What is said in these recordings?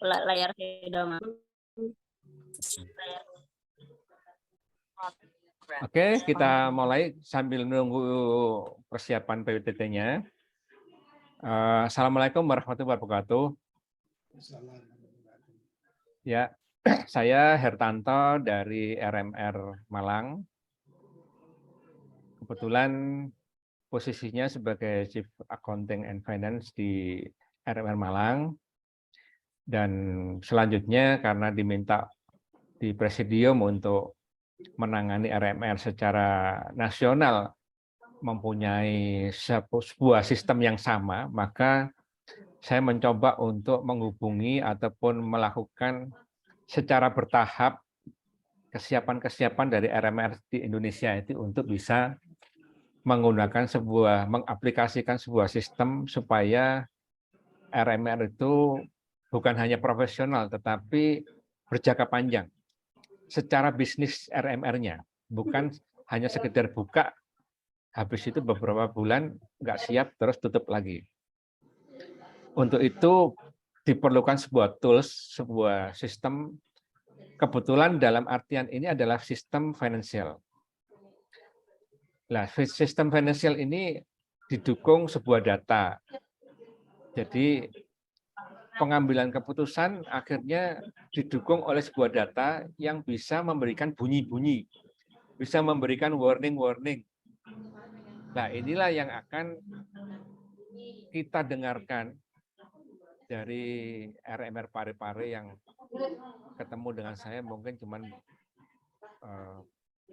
layar saya udah masuk. Oke, kita mulai sambil menunggu persiapan PPT-nya. Assalamualaikum warahmatullahi wabarakatuh. Ya, saya Hertanto dari RMR Malang. Kebetulan posisinya sebagai Chief Accounting and Finance di RMR Malang. Dan selanjutnya karena diminta di Presidium untuk menangani RMR secara nasional mempunyai sebuah sistem yang sama, maka saya mencoba untuk menghubungi ataupun melakukan secara bertahap kesiapan-kesiapan dari RMR di Indonesia itu untuk bisa menggunakan mengaplikasikan sebuah sistem supaya RMR itu bukan hanya profesional tetapi berjangka panjang secara bisnis RMR-nya, bukan hanya sekedar buka habis itu beberapa bulan nggak siap terus tutup lagi. Untuk itu diperlukan sebuah tools, sebuah sistem. Kebetulan dalam artian ini adalah sistem finansial. Nah, sistem finansial ini didukung sebuah data. Jadi pengambilan keputusan akhirnya didukung oleh sebuah data yang bisa memberikan bunyi-bunyi, bisa memberikan warning-warning. Nah, inilah yang akan kita dengarkan dari RMR Parepare yang ketemu dengan saya mungkin cuman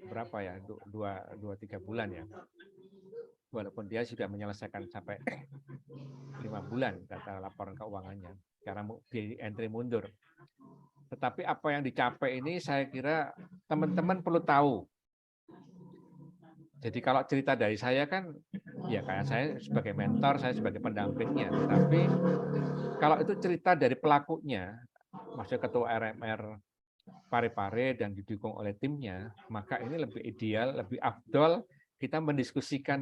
berapa ya, 2-3 bulan ya. Walaupun dia sudah menyelesaikan sampai 5 bulan data laporan keuangannya karena di entry mundur. Tetapi apa yang dicapai ini saya kira teman-teman perlu tahu. Jadi kalau cerita dari saya kan, ya kayak saya sebagai mentor, saya sebagai pendampingnya. Tetapi kalau itu cerita dari pelakunya, maksudnya ketua RMR Parepare dan didukung oleh timnya, maka ini lebih ideal, lebih afdol kita mendiskusikan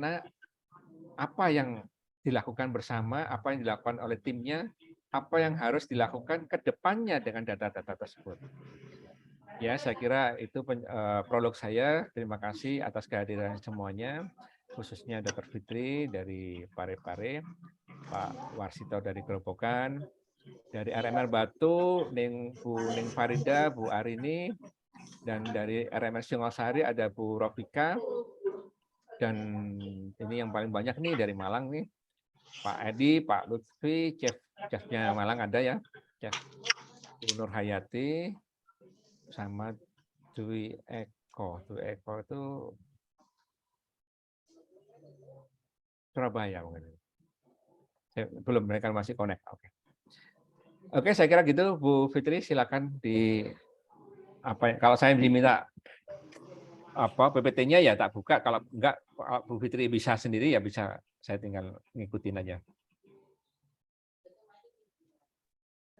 apa yang dilakukan bersama, apa yang dilakukan oleh timnya, apa yang harus dilakukan ke depannya dengan data-data tersebut. Ya, saya kira itu prolog saya. Terima kasih atas kehadiran semuanya, khususnya Dr. Fitri dari Parepare, Pak Warsito dari Gerobokan, dari RMR Batu, Bu Ning Farida, Bu Arini, dan dari RMR Singosari ada Bu Robika, dan ini yang paling banyak nih dari Malang nih, Pak Edi, Pak Lutfi, chefnya Malang ada ya, Chef Bu Nur Hayati, sama Dwi Eko. Dwi Eko itu Surabaya mungkin. Belum, mereka masih connect. Oke, saya kira gitu Bu Fitri, silakan kalau saya diminta PPT-nya ya tak buka, kalau enggak Bu Fitri bisa sendiri ya bisa, saya tinggal ngikutin aja.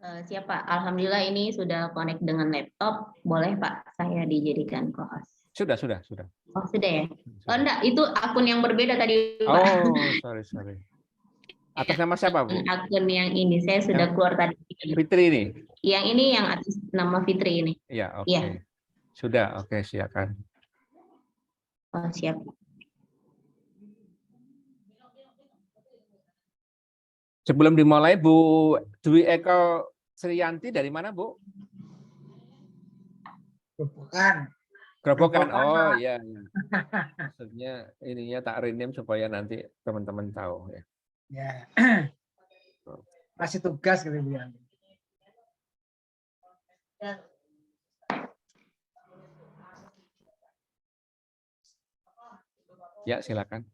Siap Pak, alhamdulillah ini sudah connect dengan laptop. Boleh Pak, saya dijadikan co-host. Sudah. Oh sudah ya? Oh enggak, itu akun yang berbeda tadi Pak. Oh, sorry. Atas nama siapa Bu? Akun yang ini, saya sudah keluar tadi. Fitri ini? Yang ini yang atas nama Fitri ini. Iya, oke. Ya. Sudah, oke, silakan. Oh, siap. Sebelum dimulai, Bu Dwi Eko Sriyanti dari mana, Bu? Gerobokan. Oh iya. Maksudnya ininya tak rename supaya nanti teman-teman tahu ya. Ya. Kasih tugas gitu Bu. Ya, silakan.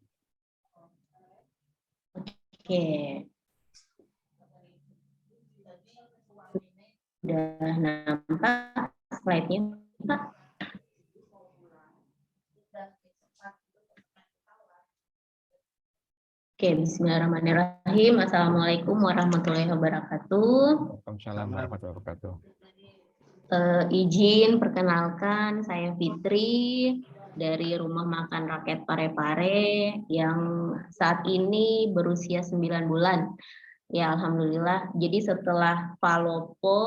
Oke. Sudah nampak slide-nya, Pak? Oke, bismillahirrahmanirrahim. Assalamualaikum warahmatullahi wabarakatuh. Waalaikumsalam warahmatullahi wabarakatuh. Izin perkenalkan, saya Fitri dari Rumah Makan Rakyat Parepare yang saat ini berusia 9 bulan. Ya, alhamdulillah. Jadi setelah Palopo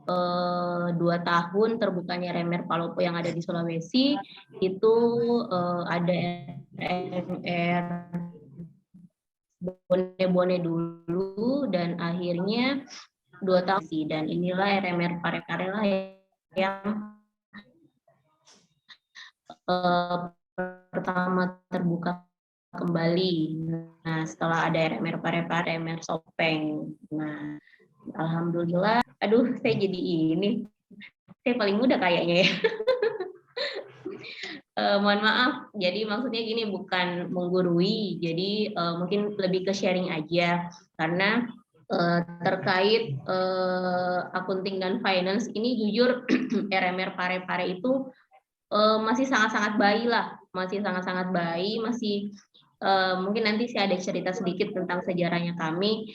2 tahun terbukanya RMR Palopo yang ada di Sulawesi, itu ada RMR Bone-Bone dulu, dan akhirnya 2 tahun sih, dan inilah RMR Parepare lah yang pertama terbuka kembali. Nah, setelah ada RMR Parepare, RMR Sopeng. Nah, alhamdulillah. Aduh, saya jadi ini. Saya paling muda kayaknya ya. Mohon maaf. Jadi maksudnya gini, bukan menggurui. Jadi mungkin lebih ke sharing aja. Karena terkait accounting dan finance ini jujur RMR Parepare itu masih sangat-sangat bayi lah, masih sangat-sangat bayi, masih mungkin nanti saya ada cerita sedikit tentang sejarahnya kami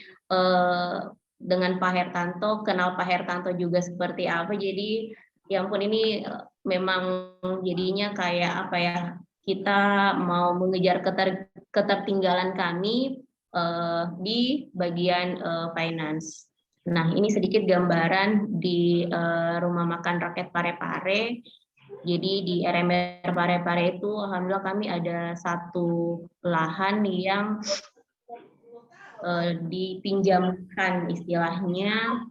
dengan Pak Hertanto, kenal Pak Hertanto juga seperti apa. Jadi ya ampun, ini memang jadinya kayak apa ya, kita mau mengejar ketertinggalan kami di bagian finance. Nah, ini sedikit gambaran di rumah makan rakyat Parepare. Jadi di RMR Parepare itu alhamdulillah kami ada satu lahan yang dipinjamkan istilahnya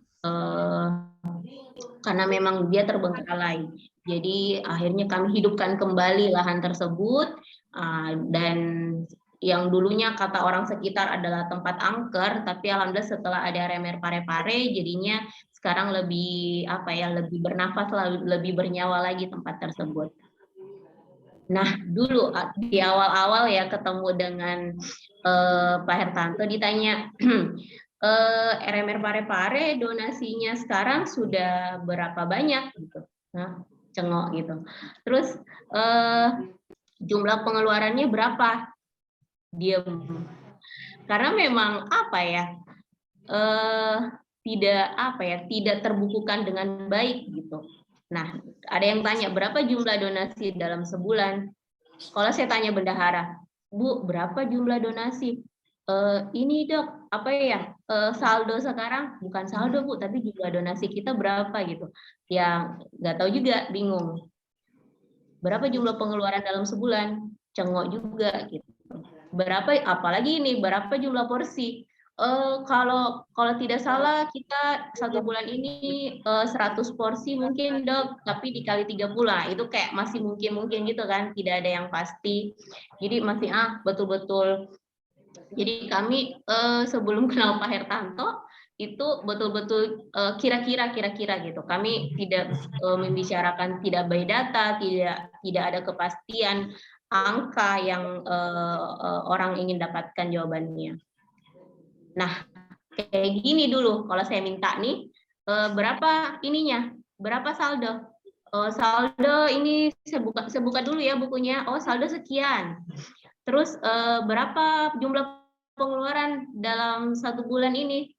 karena memang dia terbengkalai. Jadi akhirnya kami hidupkan kembali lahan tersebut, dan yang dulunya kata orang sekitar adalah tempat angker, tapi alhamdulillah setelah ada RMR Parepare jadinya sekarang lebih apa ya, lebih bernafas, lebih bernyawa lagi tempat tersebut. Nah, dulu di awal-awal ya ketemu dengan Pak Hertanto, ditanya RMR Parepare donasinya sekarang sudah berapa banyak gitu. Nah, cengok gitu. Terus jumlah pengeluarannya berapa? Diam. Karena memang apa ya, tidak terbukukan dengan baik gitu. Nah, ada yang tanya berapa jumlah donasi dalam sebulan. Kalau saya tanya bendahara, Bu, berapa jumlah donasi? Ini dok, apa ya, saldo sekarang, bukan saldo Bu, tapi jumlah donasi kita berapa gitu. Yang nggak tahu juga, bingung. Berapa jumlah pengeluaran dalam sebulan? Cengok juga gitu. Berapa, apalagi ini, berapa jumlah porsi? Kalau tidak salah kita satu bulan ini 100 porsi mungkin dok, tapi dikali 30, itu kayak masih mungkin gitu kan, tidak ada yang pasti. Jadi masih betul-betul. Jadi kami sebelum kenal Pak Hertanto itu betul-betul kira-kira gitu. Kami tidak membicarakan, tidak by data, tidak ada kepastian angka yang orang ingin dapatkan jawabannya. Nah, kayak gini dulu kalau saya minta nih, berapa ininya? Berapa saldo? Saldo ini saya buka dulu ya bukunya. Oh, saldo sekian. Terus berapa jumlah pengeluaran dalam satu bulan ini?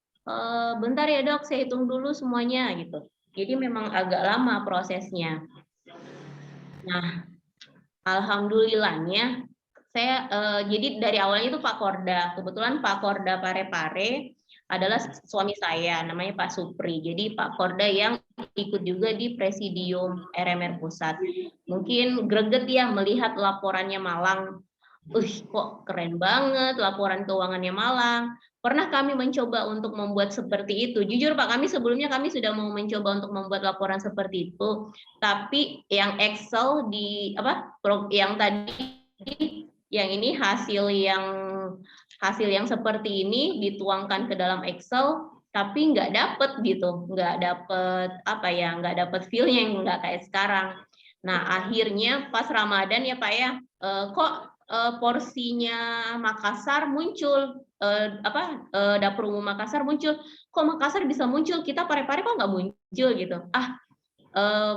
Bentar ya dok, saya hitung dulu semuanya gitu. Jadi memang agak lama prosesnya. Nah, alhamdulillahnya saya jadi dari awalnya itu Pak Korda. Kebetulan Pak Korda Parepare adalah suami saya, namanya Pak Supri. Jadi Pak Korda yang ikut juga di Presidium RMR Pusat. Mungkin greget ya melihat laporannya Malang. Kok keren banget laporan keuangannya Malang. Pernah kami mencoba untuk membuat seperti itu. Jujur Pak, kami sebelumnya sudah mau mencoba untuk membuat laporan seperti itu. Tapi yang Excel yang tadi, yang ini hasil yang seperti ini dituangkan ke dalam Excel, tapi nggak dapet gitu, nggak dapet feel-nya, nggak kayak sekarang. Nah akhirnya pas Ramadan ya Pak ya, kok porsinya Makassar muncul, dapur umum Makassar muncul, kok Makassar bisa muncul, kita Parepare kok nggak muncul gitu.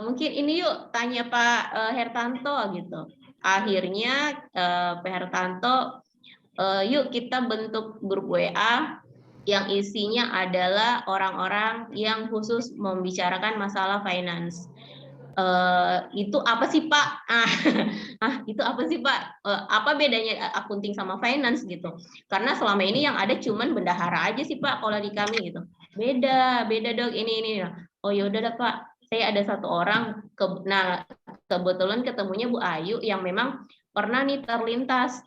Mungkin ini yuk tanya Pak Hertanto gitu. Akhirnya Pak Hertanto, yuk kita bentuk grup WA yang isinya adalah orang-orang yang khusus membicarakan masalah finance. Itu apa sih Pak? Itu apa sih Pak? Apa bedanya akunting sama finance gitu? Karena selama ini yang ada cuman bendahara aja sih Pak kalau di kami gitu. Beda dok ini. Oh yaudah dah Pak, saya ada satu orang. Nah kebetulan ketemunya Bu Ayu yang memang pernah nih terlintas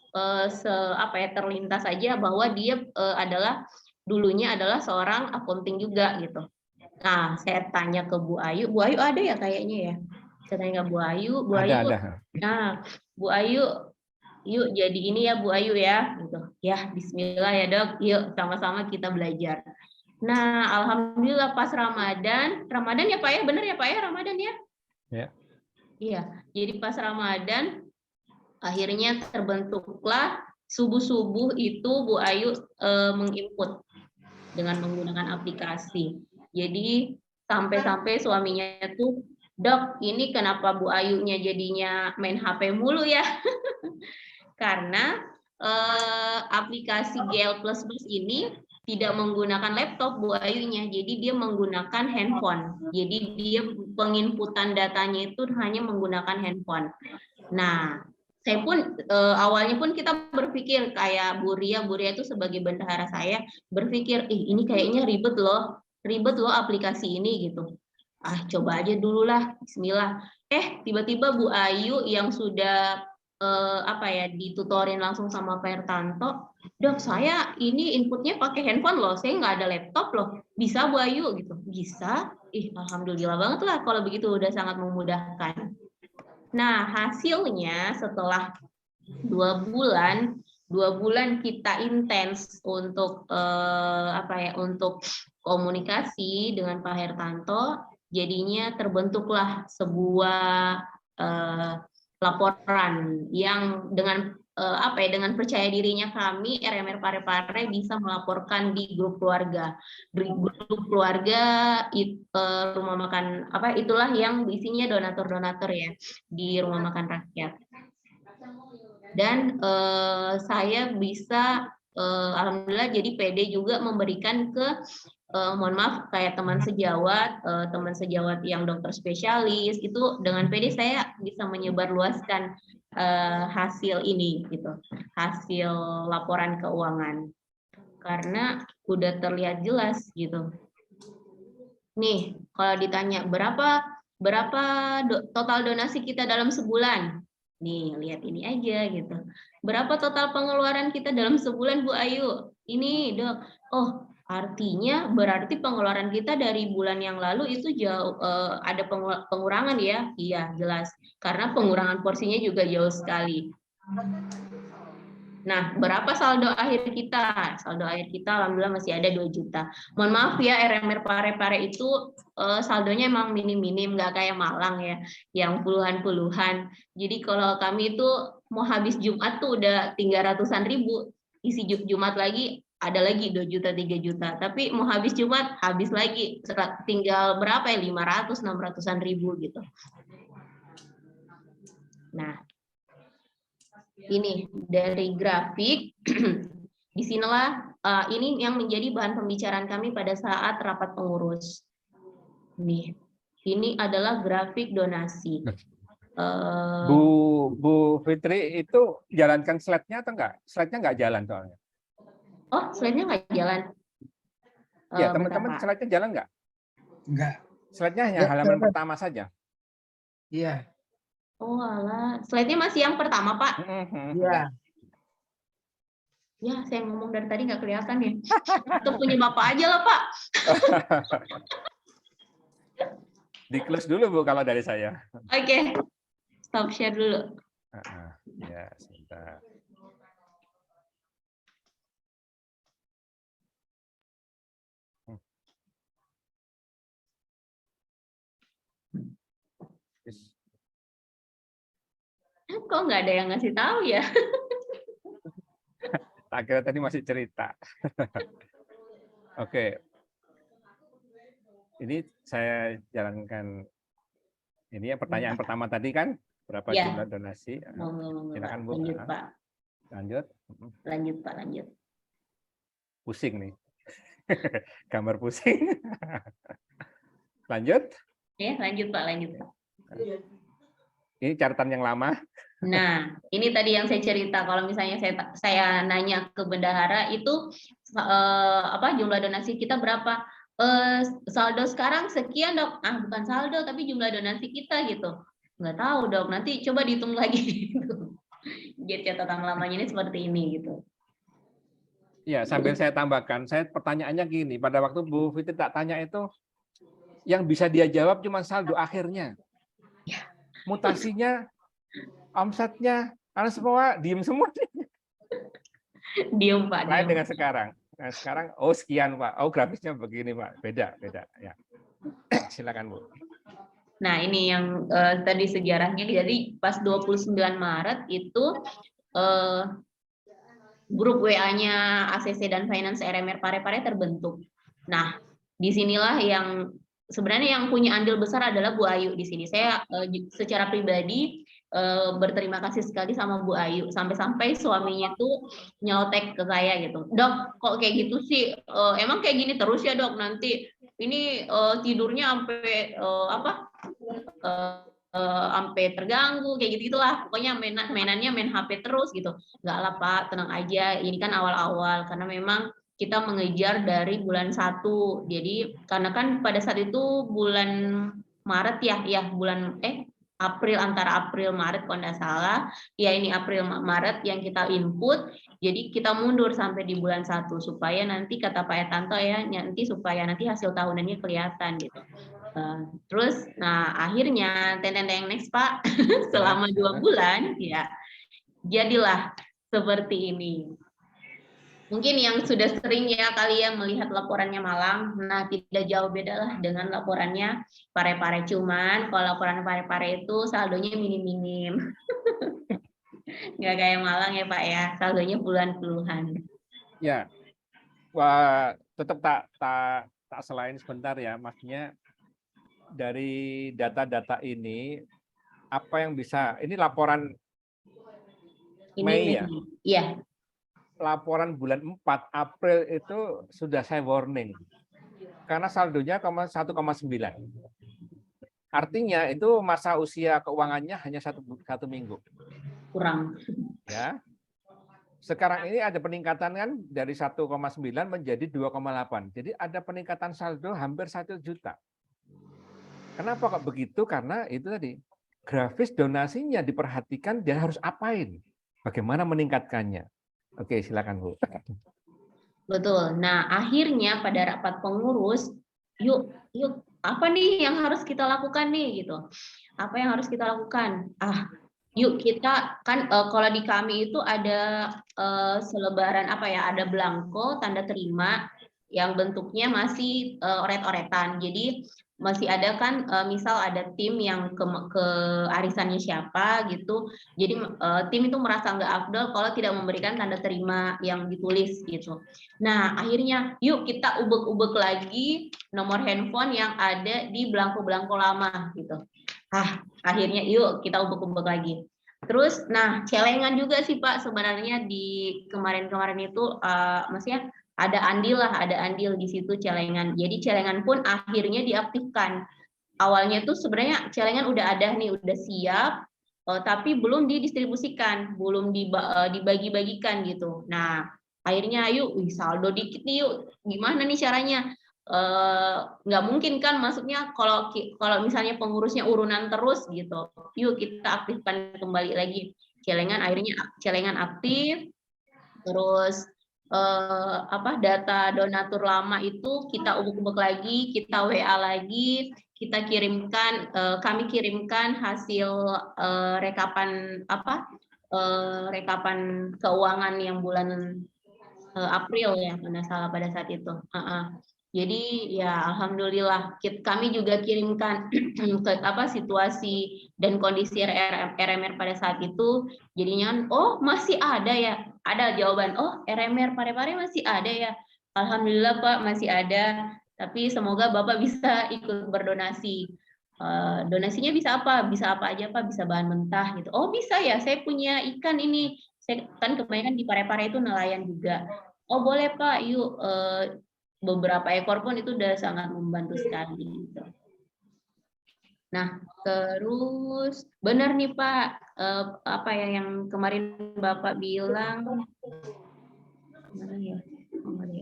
terlintas aja bahwa dia dulunya adalah seorang akunting juga gitu. Nah, saya tanya ke Bu Ayu ada ya kayaknya ya. Saya tanya ke Bu Ayu. Ada. Nah, Bu Ayu, yuk jadi ini ya Bu Ayu ya. Gitu. Ya, Bismillah ya dok, yuk sama-sama kita belajar. Nah, alhamdulillah pas Ramadan ya Pak ya, benar ya Pak ya Ramadan ya? Ya. Iya, jadi pas Ramadan akhirnya terbentuklah subuh-subuh itu Bu Ayu menginput dengan menggunakan aplikasi. Jadi sampai-sampai suaminya tuh, dok ini kenapa Bu Ayunya jadinya main HP mulu ya? Karena aplikasi GL Plus ini tidak menggunakan laptop Bu Ayunya, jadi dia menggunakan handphone. Jadi dia penginputan datanya itu hanya menggunakan handphone. Nah, saya pun awalnya pun kita berpikir kayak Bu Ria itu sebagai bendahara saya berpikir, ini kayaknya ribet loh aplikasi ini gitu. Coba aja dulu lah, Bismillah. Tiba-tiba Bu Ayu yang sudah ditutorin langsung sama Pak Hertanto, dok saya ini inputnya pakai handphone loh, saya nggak ada laptop loh, bisa Bu Ayu gitu? Bisa. Alhamdulillah banget lah kalau begitu, udah sangat memudahkan. Nah, hasilnya setelah 2 bulan kita intens untuk untuk komunikasi dengan Pak Hertanto, jadinya terbentuklah sebuah laporan yang dengan dengan percaya dirinya kami RMR Parepare bisa melaporkan di grup keluarga. Di grup keluarga rumah makan itulah yang isinya donatur-donatur ya di rumah makan rakyat. Dan saya bisa alhamdulillah jadi PD juga memberikan ke mohon maaf kayak teman sejawat yang dokter spesialis itu, dengan PD saya bisa menyebarluaskan hasil ini gitu, hasil laporan keuangan, karena udah terlihat jelas gitu. Nih kalau ditanya berapa total donasi kita dalam sebulan, nih lihat ini aja gitu. Berapa total pengeluaran kita dalam sebulan Bu Ayu? Ini dok. Oh, artinya berarti pengeluaran kita dari bulan yang lalu itu jauh ada pengurangan ya? Iya, jelas. Karena pengurangan porsinya juga jauh sekali. Nah, berapa saldo akhir kita? Saldo akhir kita alhamdulillah masih ada 2 juta. Mohon maaf ya, RMR Parepare itu saldonya emang minim-minim, nggak kayak Malang ya, yang puluhan-puluhan. Jadi kalau kami itu mau habis Jumat tuh udah 300-an ribu. Isi Jumat lagi ada lagi 2 juta, 3 juta. Tapi mau habis Jumat, habis lagi. Tinggal berapa ya, 500, 600-an ribu gitu. Nah, ini dari grafik, disinilah ini yang menjadi bahan pembicaraan kami pada saat rapat pengurus. Nih, ini adalah grafik donasi. Bu Fitri itu jalankan slide-nya atau enggak? Slide-nya enggak jalan soalnya. Oh, slide-nya enggak jalan. Ya, teman-teman slide-nya jalan enggak? Enggak. Slide-nya hanya halaman pertama saja. Iya. Oh alah, slide-nya masih yang pertama Pak? Iya. Ya, saya ngomong dari tadi nggak kelihatan ya. Itu punya Bapak aja lah Pak. Di close dulu Bu kalau dari saya. Oke, stop share dulu. Ya, sebentar. Kok nggak ada yang ngasih tahu ya? Akhirnya tadi masih cerita. Oke. Ini saya jalankan. Ini yang pertanyaan pertama tadi kan, berapa jumlah donasi? Silakan Bu. Lanjut Pak. Lanjut. Lanjut Pak, lanjut. Pusing nih. Gambar pusing. Lanjut. Ya, lanjut Pak, lanjut Pak. Ini catatan yang lama. Nah, ini tadi yang saya cerita. Kalau misalnya saya nanya ke bendahara itu jumlah donasi kita berapa? Saldo sekarang sekian, Dok. Ah, bukan saldo tapi jumlah donasi kita gitu. Nggak tahu, Dok. Nanti coba dihitung lagi gitu. Jadi catatan lamanya ini seperti ini gitu. Ya, sambil saya tambahkan, saya pertanyaannya gini, pada waktu Bu Fitri tak tanya itu, yang bisa dia jawab cuma saldo akhirnya. Mutasinya, omsetnya, karena semua diem semua. Diem, Pak. Lain Diem. dengan sekarang. Nah, sekarang, oh sekian Pak, oh grafisnya begini Pak, beda. Ya. Silakan Bu. Nah, ini yang tadi sejarahnya. Jadi pas 29 Maret itu grup WA-nya ACC dan Finance RMR Parepare terbentuk. Nah, disinilah yang sebenarnya yang punya andil besar adalah Bu Ayu di sini. Saya secara pribadi berterima kasih sekali sama Bu Ayu, sampai-sampai suaminya tuh nyeltek ke saya gitu, Dok, kok kayak gitu sih? Emang kayak gini terus ya, Dok? Nanti ini tidurnya sampai sampai terganggu kayak gitu gitulah, pokoknya mainannya main HP terus gitu. Nggak lah Pak, tenang aja, ini kan awal-awal karena memang kita mengejar dari bulan 1. Jadi karena kan pada saat itu bulan Maret ya bulan April, antara April Maret kalau nggak salah ya, ini April Maret yang kita input, jadi kita mundur sampai di bulan 1 supaya nanti kata Pak Etanto ya, supaya nanti hasil tahunannya kelihatan gitu. Terus, nah akhirnya teng next Pak, selama 2 bulan ya jadilah seperti ini. Mungkin yang sudah sering ya kalian melihat laporannya Malang, nah tidak jauh beda lah dengan laporannya Parepare, cuman kalau laporan Parepare itu saldonya minim-minim. Nggak kayak Malang ya Pak ya, saldonya puluhan. Ya, wah, tetap tak selain sebentar ya, maksudnya dari data-data ini apa yang bisa, ini laporan Mei ya? Iya. Laporan bulan 4 April itu sudah saya warning karena saldonya 1,9. Artinya itu masa usia keuangannya hanya satu minggu. Kurang. Ya. Sekarang ini ada peningkatan kan dari 1,9 menjadi 2,8. Jadi ada peningkatan saldo hampir 1 juta. Kenapa kok begitu? Karena itu tadi grafis donasinya diperhatikan, dia harus apain? Bagaimana meningkatkannya? Oke, silakan Bu. Betul. Nah, akhirnya pada rapat pengurus, yuk apa nih yang harus kita lakukan nih gitu. Apa yang harus kita lakukan? Yuk kita kan kalau di kami itu ada selebaran ada belangko tanda terima yang bentuknya masih oret-oretan. Jadi masih ada kan misal ada tim yang ke arisannya siapa gitu. Jadi tim itu merasa nggak afdol kalau tidak memberikan tanda terima yang ditulis gitu. Nah, akhirnya yuk kita ubek-ubek lagi nomor handphone yang ada di belangko-belangko lama gitu. Akhirnya yuk kita ubek-ubek lagi. Terus, nah celengan juga sih Pak sebenarnya di kemarin-kemarin itu maksudnya ada andil di situ celengan. Jadi celengan pun akhirnya diaktifkan. Awalnya tuh sebenarnya celengan udah ada nih, udah siap, tapi belum didistribusikan, belum dibagi-bagikan gitu. Nah, akhirnya yuk saldo dikit nih yuk, gimana nih caranya? Nggak mungkin kan, maksudnya kalau misalnya pengurusnya urunan terus gitu, yuk kita aktifkan kembali lagi celengan. Akhirnya celengan aktif, terus data donatur lama itu kita ubek-ubek lagi, kita WA lagi, kita kirimkan, kami kirimkan hasil rekapan rekapan keuangan yang bulan April ya, kalau nggak salah pada saat itu. Jadi ya alhamdulillah kami juga kirimkan ke situasi dan kondisi RMR pada saat itu. Jadinya oh masih ada ya, ada jawaban, oh RMR Parepare masih ada ya. Alhamdulillah Pak masih ada. Tapi semoga Bapak bisa ikut berdonasi. Donasinya bisa apa? Bisa apa aja Pak? Bisa bahan mentah gitu. Oh bisa ya, saya punya ikan ini. Saya kan kebanyakan di Parepare itu nelayan juga. Oh boleh Pak, yuk beberapa ekor pun itu udah sangat membantu sekali gitu. Nah, terus benar nih Pak, apa ya yang kemarin Bapak bilang, mana ya?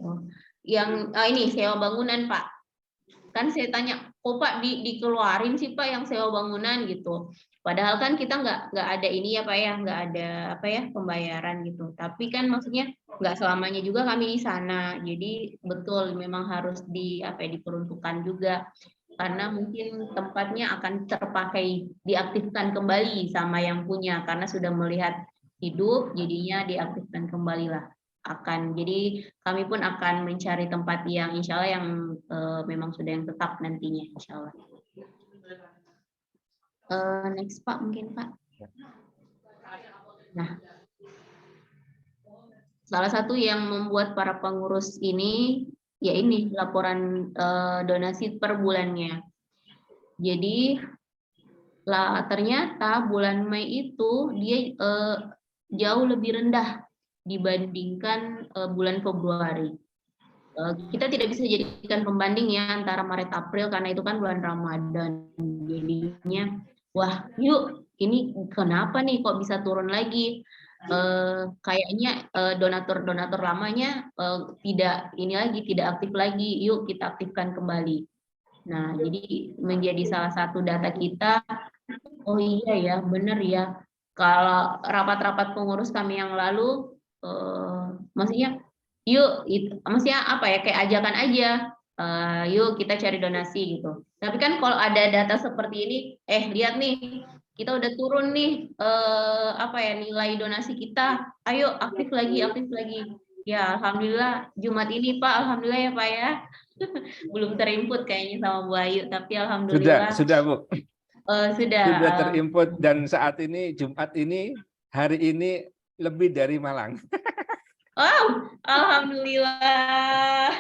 Oh, yang ini sewa bangunan Pak. Kan saya tanya, kok Pak dikeluarin sih Pak yang sewa bangunan gitu. Padahal kan kita nggak ada ini ya Pak ya, nggak ada apa ya pembayaran gitu. Tapi kan maksudnya nggak selamanya juga kami di sana. Jadi betul memang harus diperuntukkan juga karena mungkin tempatnya akan terpakai diaktifkan kembali sama yang punya karena sudah melihat hidup jadinya diaktifkan kembali lah akan jadi kami pun akan mencari tempat yang insya Allah yang memang sudah yang tetap nantinya insya Allah. Next Pak mungkin Pak. Nah, salah satu yang membuat para pengurus ini ya ini laporan donasi per bulannya. Jadi ternyata bulan Mei itu dia jauh lebih rendah dibandingkan bulan Februari. Kita tidak bisa jadikan pembanding ya antara Maret April karena itu kan bulan Ramadan. Jadinya wah yuk ini kenapa nih kok bisa turun lagi? Kayaknya donatur lamanya tidak aktif lagi. Yuk kita aktifkan kembali. Nah, jadi menjadi salah satu data kita. Oh iya ya, benar ya. Kalau rapat-rapat pengurus kami yang lalu, maksudnya, yuk, maksudnya apa ya, kayak ajakan aja, yuk kita cari donasi gitu. Tapi kan kalau ada data seperti ini, lihat nih, kita udah turun nih, nilai donasi kita, ayo aktif lagi, aktif lagi. Ya, alhamdulillah Jumat ini Pak, alhamdulillah ya Pak ya. Belum terinput kayaknya sama Bu Ayu, tapi alhamdulillah. Sudah Bu. Sudah terinput dan saat ini Jumat ini hari ini lebih dari Malang. Oh, alhamdulillah.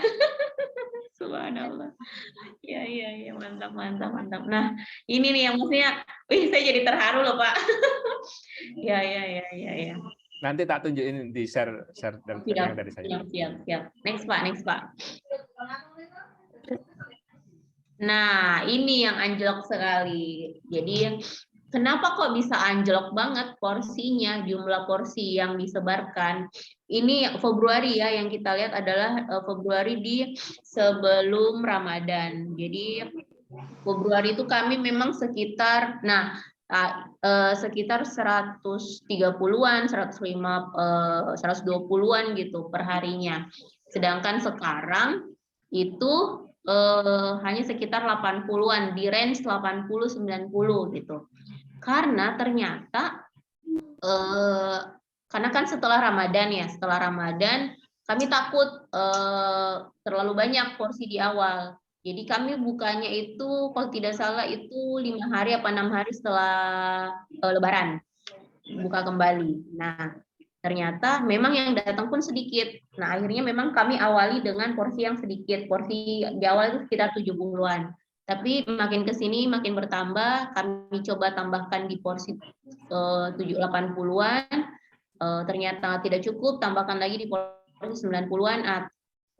Subhanallah. Ya, mantap. Nah, ini nih yang maksudnya, saya jadi terharu loh Pak. Ya. Nanti tak tunjukin di share yang dari saya. Siap. Next Pak. Nah, ini yang anjlok sekali. Jadi, kenapa kok bisa anjlok banget porsinya, jumlah porsi yang disebarkan? Ini Februari ya, yang kita lihat adalah Februari di sebelum Ramadan. Jadi, Februari itu kami memang sekitar, sekitar 130-an, 120-an gitu per harinya. Sedangkan sekarang itu hanya sekitar 80-an, di range 80-90 gitu. Karena ternyata karena kan setelah Ramadan kami takut terlalu banyak porsi di awal. Jadi kami bukanya itu kalau tidak salah itu 5 hari apa 6 hari setelah Lebaran buka kembali. Nah, ternyata memang yang datang pun sedikit. Nah, akhirnya memang kami awali dengan porsi yang sedikit. Porsi di awal itu sekitar 70-an. Tapi makin ke sini makin bertambah, kami coba tambahkan di porsi 80-an. Ternyata tidak cukup, tambahkan lagi di porsi 90-an.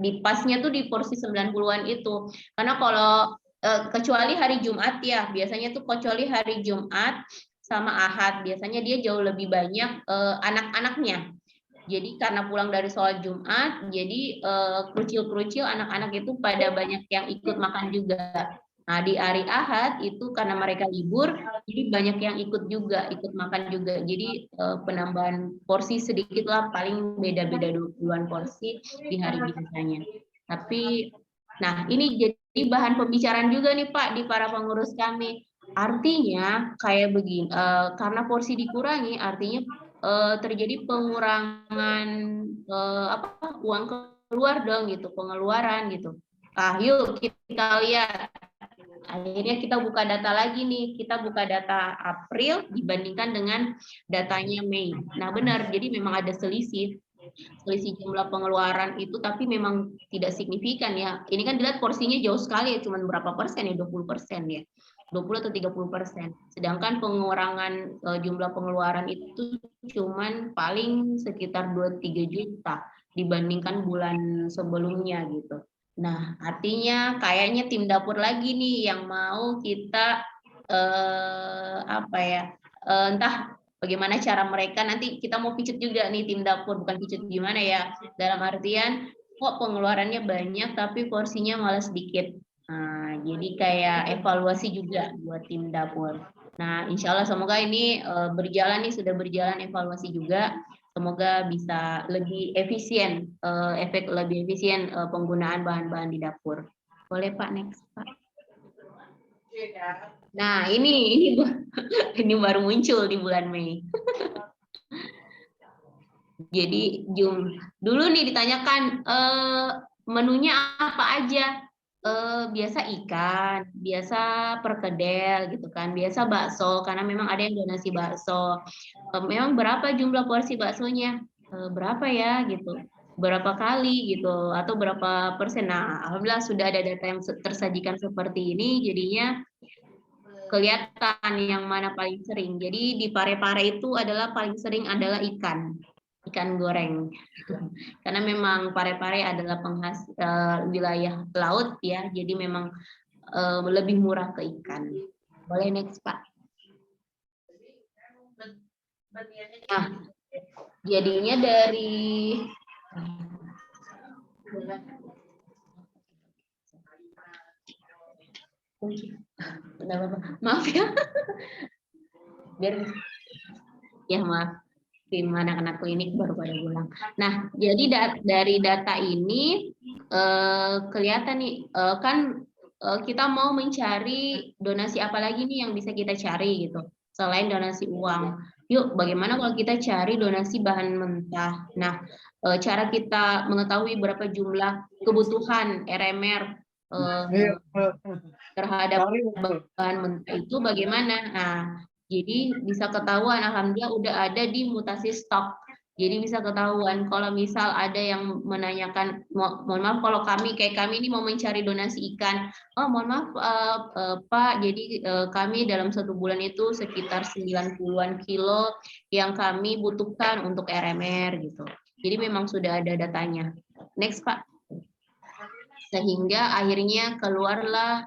Di pasnya tuh di porsi 90-an itu. Karena kalau kecuali hari Jumat ya, biasanya tuh kecuali hari Jumat sama Ahad, biasanya dia jauh lebih banyak anak-anaknya. Jadi karena pulang dari sholat Jumat, jadi kerucil-kerucil anak-anak itu pada banyak yang ikut makan juga. Nah di hari Ahad itu karena mereka libur, jadi banyak yang ikut makan juga. Jadi penambahan porsi sedikit lah, paling beda-beda 20-an porsi di hari biasanya. Tapi, nah ini jadi bahan pembicaraan juga nih Pak di para pengurus kami. Artinya kayak begini, karena porsi dikurangi, artinya terjadi pengurangan uang keluar dong gitu, pengeluaran gitu. Yuk kita lihat. Akhirnya kita buka data lagi nih, kita buka data April dibandingkan dengan datanya Mei. Nah benar, jadi memang ada selisih jumlah pengeluaran itu, tapi memang tidak signifikan ya. Ini kan dilihat porsinya jauh sekali ya, cuma berapa persen ya, 20% ya. 20 atau 30%. Sedangkan pengurangan jumlah pengeluaran itu cuman paling sekitar 2-3 juta dibandingkan bulan sebelumnya gitu. Nah, artinya kayaknya tim dapur lagi nih yang mau kita apa ya, entah bagaimana cara mereka, nanti kita mau picut juga nih tim dapur, bukan picut gimana ya, dalam artian kok pengeluarannya banyak tapi porsinya malah sedikit. Nah, jadi kayak evaluasi juga buat tim dapur. Nah, insya Allah semoga ini berjalan nih, sudah berjalan evaluasi juga. Semoga bisa lebih efisien, lebih efisien penggunaan bahan-bahan di dapur. Boleh Pak, next Pak. Nah, ini ini baru muncul di bulan Mei. Jadi dulu nih ditanyakan menunya apa aja. Biasa ikan, biasa perkedel gitu kan, biasa bakso karena memang ada yang donasi bakso. Memang berapa jumlah porsi baksonya? Berapa ya gitu? Berapa kali gitu atau berapa persen? Nah, alhamdulillah sudah ada data yang tersajikan seperti ini, jadinya kelihatan yang mana paling sering. Jadi di Parepare itu adalah paling sering adalah ikan goreng. Karena memang Parepare adalah wilayah laut ya, jadi memang lebih murah ke ikan. Boleh next Pak. Nah, jadinya dari maaf ya, biar ya maaf. Tim anak-anak klinik baru pada pulang. Nah, jadi dari data ini kelihatan nih kan kita mau mencari donasi apa lagi nih yang bisa kita cari gitu selain donasi uang. Yuk, bagaimana kalau kita cari donasi bahan mentah? Nah, cara kita mengetahui berapa jumlah kebutuhan RMR terhadap bahan mentah itu bagaimana? Nah, jadi bisa ketahuan, alhamdulillah udah ada di mutasi stok. Jadi bisa ketahuan kalau misal ada yang menanyakan, mohon maaf kalau kami ini mau mencari donasi ikan. Oh mohon maaf Pak, jadi kami dalam 1 bulan itu sekitar 90-an kilo yang kami butuhkan untuk RMR gitu. Jadi memang sudah ada datanya. Next Pak. Sehingga akhirnya keluarlah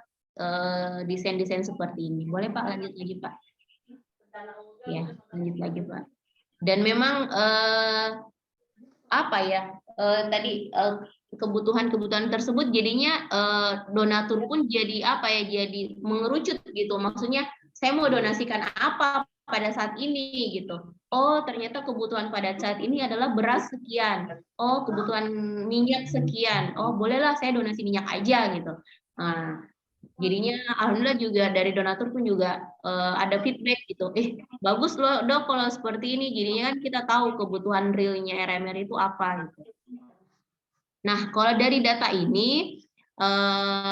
desain-desain seperti ini. Boleh Pak lanjut lagi Pak? Ya, lanjut lagi Pak. Dan memang apa ya tadi kebutuhan tersebut jadinya donatur pun jadi apa ya, jadi mengerucut gitu. Maksudnya saya mau donasikan apa pada saat ini gitu. Oh ternyata kebutuhan pada saat ini adalah beras sekian. Oh kebutuhan minyak sekian. Oh bolehlah saya donasi minyak aja gitu. Nah, jadinya alhamdulillah juga dari donatur pun juga ada feedback gitu. Bagus loh Dok kalau seperti ini. Jadinya kan kita tahu kebutuhan realnya RMR itu apa gitu. Nah, kalau dari data ini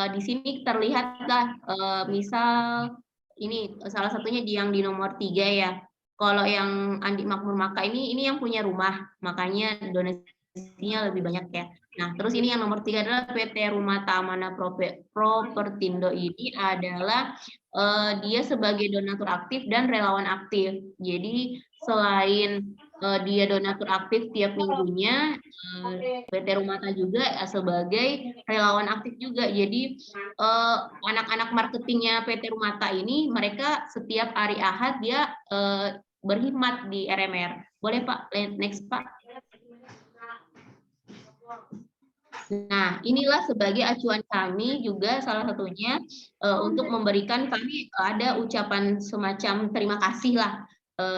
di sini terlihatlah misal ini salah satunya yang di nomor 3 ya. Kalau yang Andi Makmur Maka ini yang punya rumah, makanya donasinya lebih banyak ya. Nah, terus ini yang nomor 3 adalah PT Rumata Amanah Propertindo ini adalah dia sebagai donatur aktif dan relawan aktif. Jadi selain dia donatur aktif tiap minggunya, PT Rumata juga sebagai relawan aktif juga. Jadi anak-anak marketingnya PT Rumata ini mereka setiap hari Ahad dia berkhidmat di RMR. Boleh Pak, next Pak. Nah, inilah sebagai acuan kami juga salah satunya untuk memberikan, kami ada ucapan semacam terima kasih lah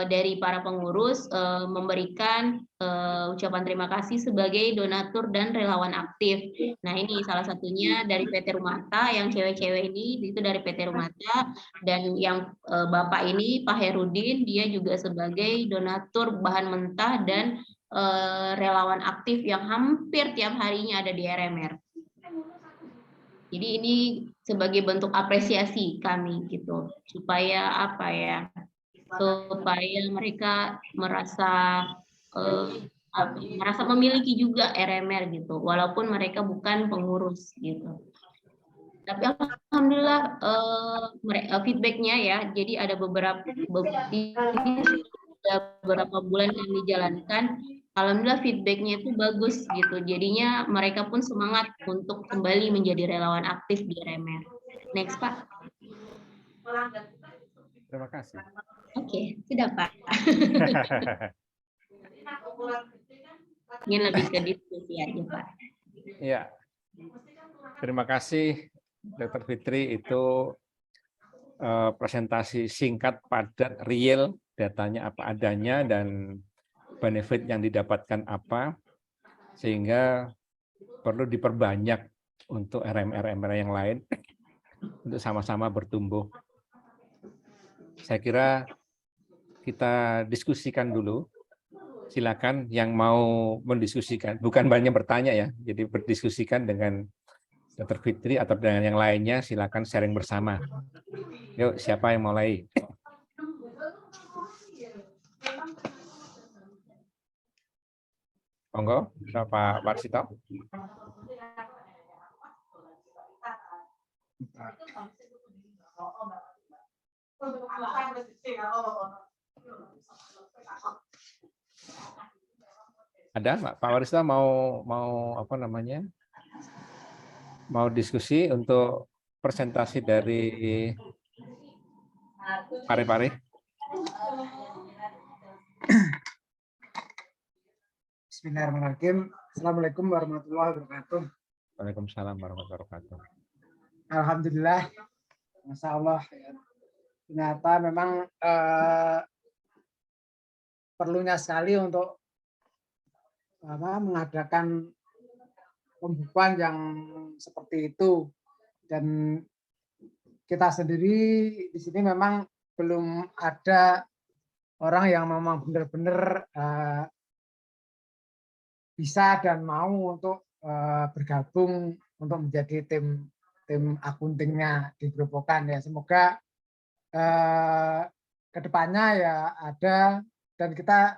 dari para pengurus, memberikan ucapan terima kasih sebagai donatur dan relawan aktif. Nah, ini salah satunya dari PT Rumata, yang cewek-cewek ini itu dari PT Rumata, dan yang Bapak ini Pak Herudin, dia juga sebagai donatur bahan mentah dan relawan aktif yang hampir tiap harinya ada di RMR. Jadi ini sebagai bentuk apresiasi kami gitu, supaya apa ya, supaya mereka merasa memiliki juga RMR gitu, walaupun mereka bukan pengurus gitu. Tapi alhamdulillah feedbacknya ya, jadi ada beberapa bulan yang dijalankan, alhamdulillah feedbacknya itu bagus gitu. Jadinya mereka pun semangat untuk kembali menjadi relawan aktif di RMR. Next Pak. Terima kasih. Oke, sudah Pak. Ingin lebih ke diskusi aja Pak. Ya, terima kasih Dr. Fitri, itu presentasi singkat, padat, real, datanya apa adanya dan benefit yang didapatkan apa, sehingga perlu diperbanyak untuk RMR yang lain untuk sama-sama bertumbuh. Saya kira kita diskusikan dulu. Silakan yang mau mendiskusikan, bukan banyak bertanya ya, jadi berdiskusikan dengan Dr. Fitri atau dengan yang lainnya, silakan sharing bersama. Yuk, siapa yang mulai? Monggo, Pak Warsito. Ada, Pak Warsito mau apa namanya? Mau diskusi untuk presentasi dari Pare-Pare? Bismillahirrahmanirrahim. Assalamualaikum warahmatullahi wabarakatuh. Waalaikumsalam warahmatullahi wabarakatuh. Alhamdulillah, Masya Allah. Ternyata memang perlunya sekali untuk mengadakan pembukuan yang seperti itu. Dan kita sendiri di sini memang belum ada orang yang memang benar-benar bisa dan mau untuk bergabung untuk menjadi tim akuntingnya di Grobogan ya. Semoga kedepannya ya ada, dan kita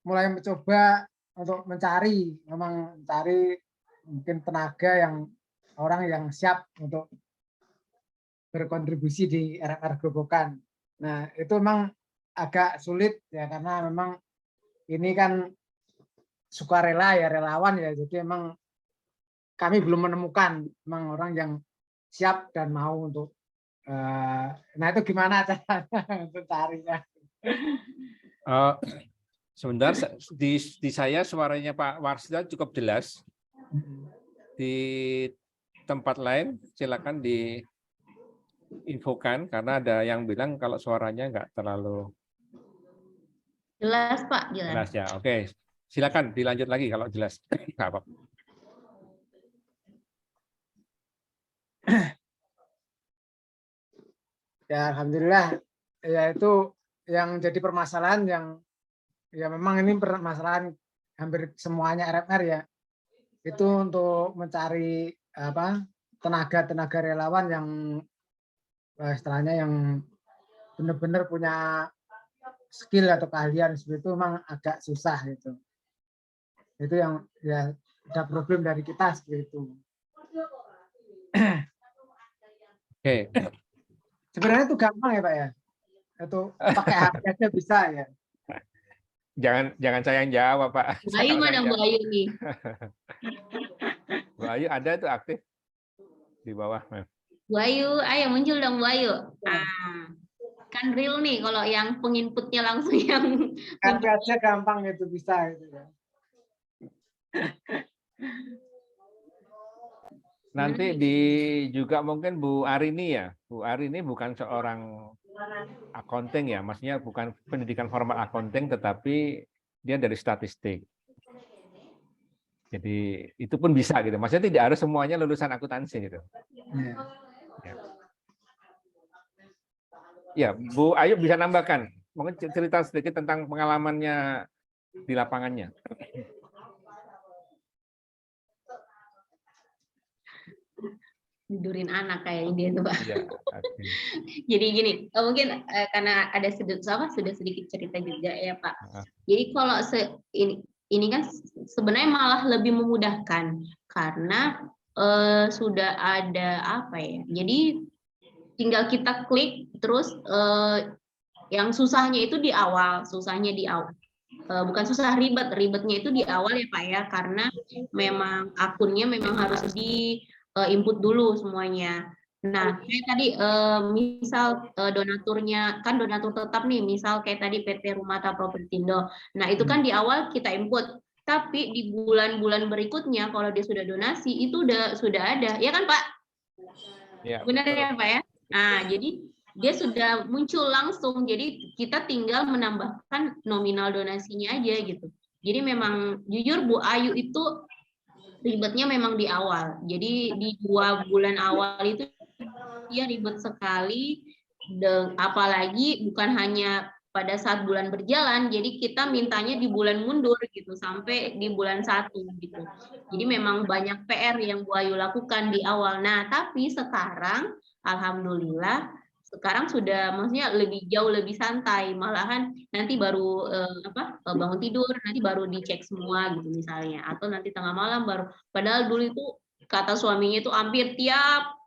mulai mencoba untuk mencari mungkin tenaga yang orang yang siap untuk berkontribusi di RMR Grobogan. Nah, itu memang agak sulit ya, karena memang ini kan sukarela ya, relawan ya, jadi memang kami belum menemukan memang orang yang siap dan mau untuk nah itu gimana caranya untuk carinya? Sebentar, di saya suaranya Pak Warsito cukup jelas. Di tempat lain silakan diinfokan, karena ada yang bilang kalau suaranya nggak terlalu Jelas Pak, jelas. ya. Oke, silakan dilanjut lagi kalau jelas. Nggak apa-apa. Ya alhamdulillah, ya itu yang jadi permasalahan yang ya memang ini permasalahan hampir semuanya RMR ya, itu untuk mencari tenaga relawan yang istilahnya yang benar-benar punya skill atau keahlian seperti itu memang agak susah gitu. Itu yang ya ada problem dari kita seperti itu. Oke. Sebenarnya itu gampang ya Pak ya, itu pakai HP aja bisa ya. Jangan saya yang jawab Pak. Bu Ayu mana Bu Ayu nih? Bu Ayu ada itu aktif di bawah. Bu Ayu, ayo muncul dong Bu Ayu. Kan real nih kalau yang penginputnya langsung yang HP aja gampang itu bisa gitu ya. Nanti juga mungkin Bu Arini ya. Bu Arini bukan seorang accounting ya, maksudnya bukan pendidikan formal accounting, tetapi dia dari statistik. Jadi itu pun bisa gitu. Maksudnya tidak harus semuanya lulusan akuntansi gitu. Ya, Bu Ayu bisa nambahkan. Mungkin cerita sedikit tentang pengalamannya di lapangannya. tidurin anak kayaknya dia tuh Pak. Ya, okay. Jadi gini, mungkin karena ada sudah sedikit cerita juga ya Pak. Jadi kalau ini kan sebenarnya malah lebih memudahkan karena sudah ada apa ya. Jadi tinggal kita klik terus yang susahnya itu di awal, bukan susah ribetnya itu di awal ya Pak ya, karena memang akunnya memang harus di input dulu semuanya. Nah, kayak tadi misal donaturnya kan donatur tetap nih, misal kayak tadi PT Rumata Propertindo. Nah, itu kan di awal kita input, tapi di bulan-bulan berikutnya kalau dia sudah donasi itu sudah ada, ya kan Pak? Ya, Benar betul. ya Pak ya? Nah, jadi dia sudah muncul langsung, jadi kita tinggal menambahkan nominal donasinya aja gitu. Jadi memang jujur Bu Ayu itu ribetnya memang di awal. Jadi di 2 bulan awal itu dia ribet sekali, apalagi bukan hanya pada saat bulan berjalan, jadi kita mintanya di bulan mundur gitu, sampai di bulan 1 gitu. Jadi memang banyak PR yang Bu Ayu lakukan di awal. Nah, tapi sekarang, alhamdulillah, sekarang sudah maksudnya jauh lebih santai, malahan nanti baru bangun tidur, nanti baru dicek semua gitu misalnya, atau nanti tengah malam baru. Padahal dulu itu kata suaminya itu hampir tiap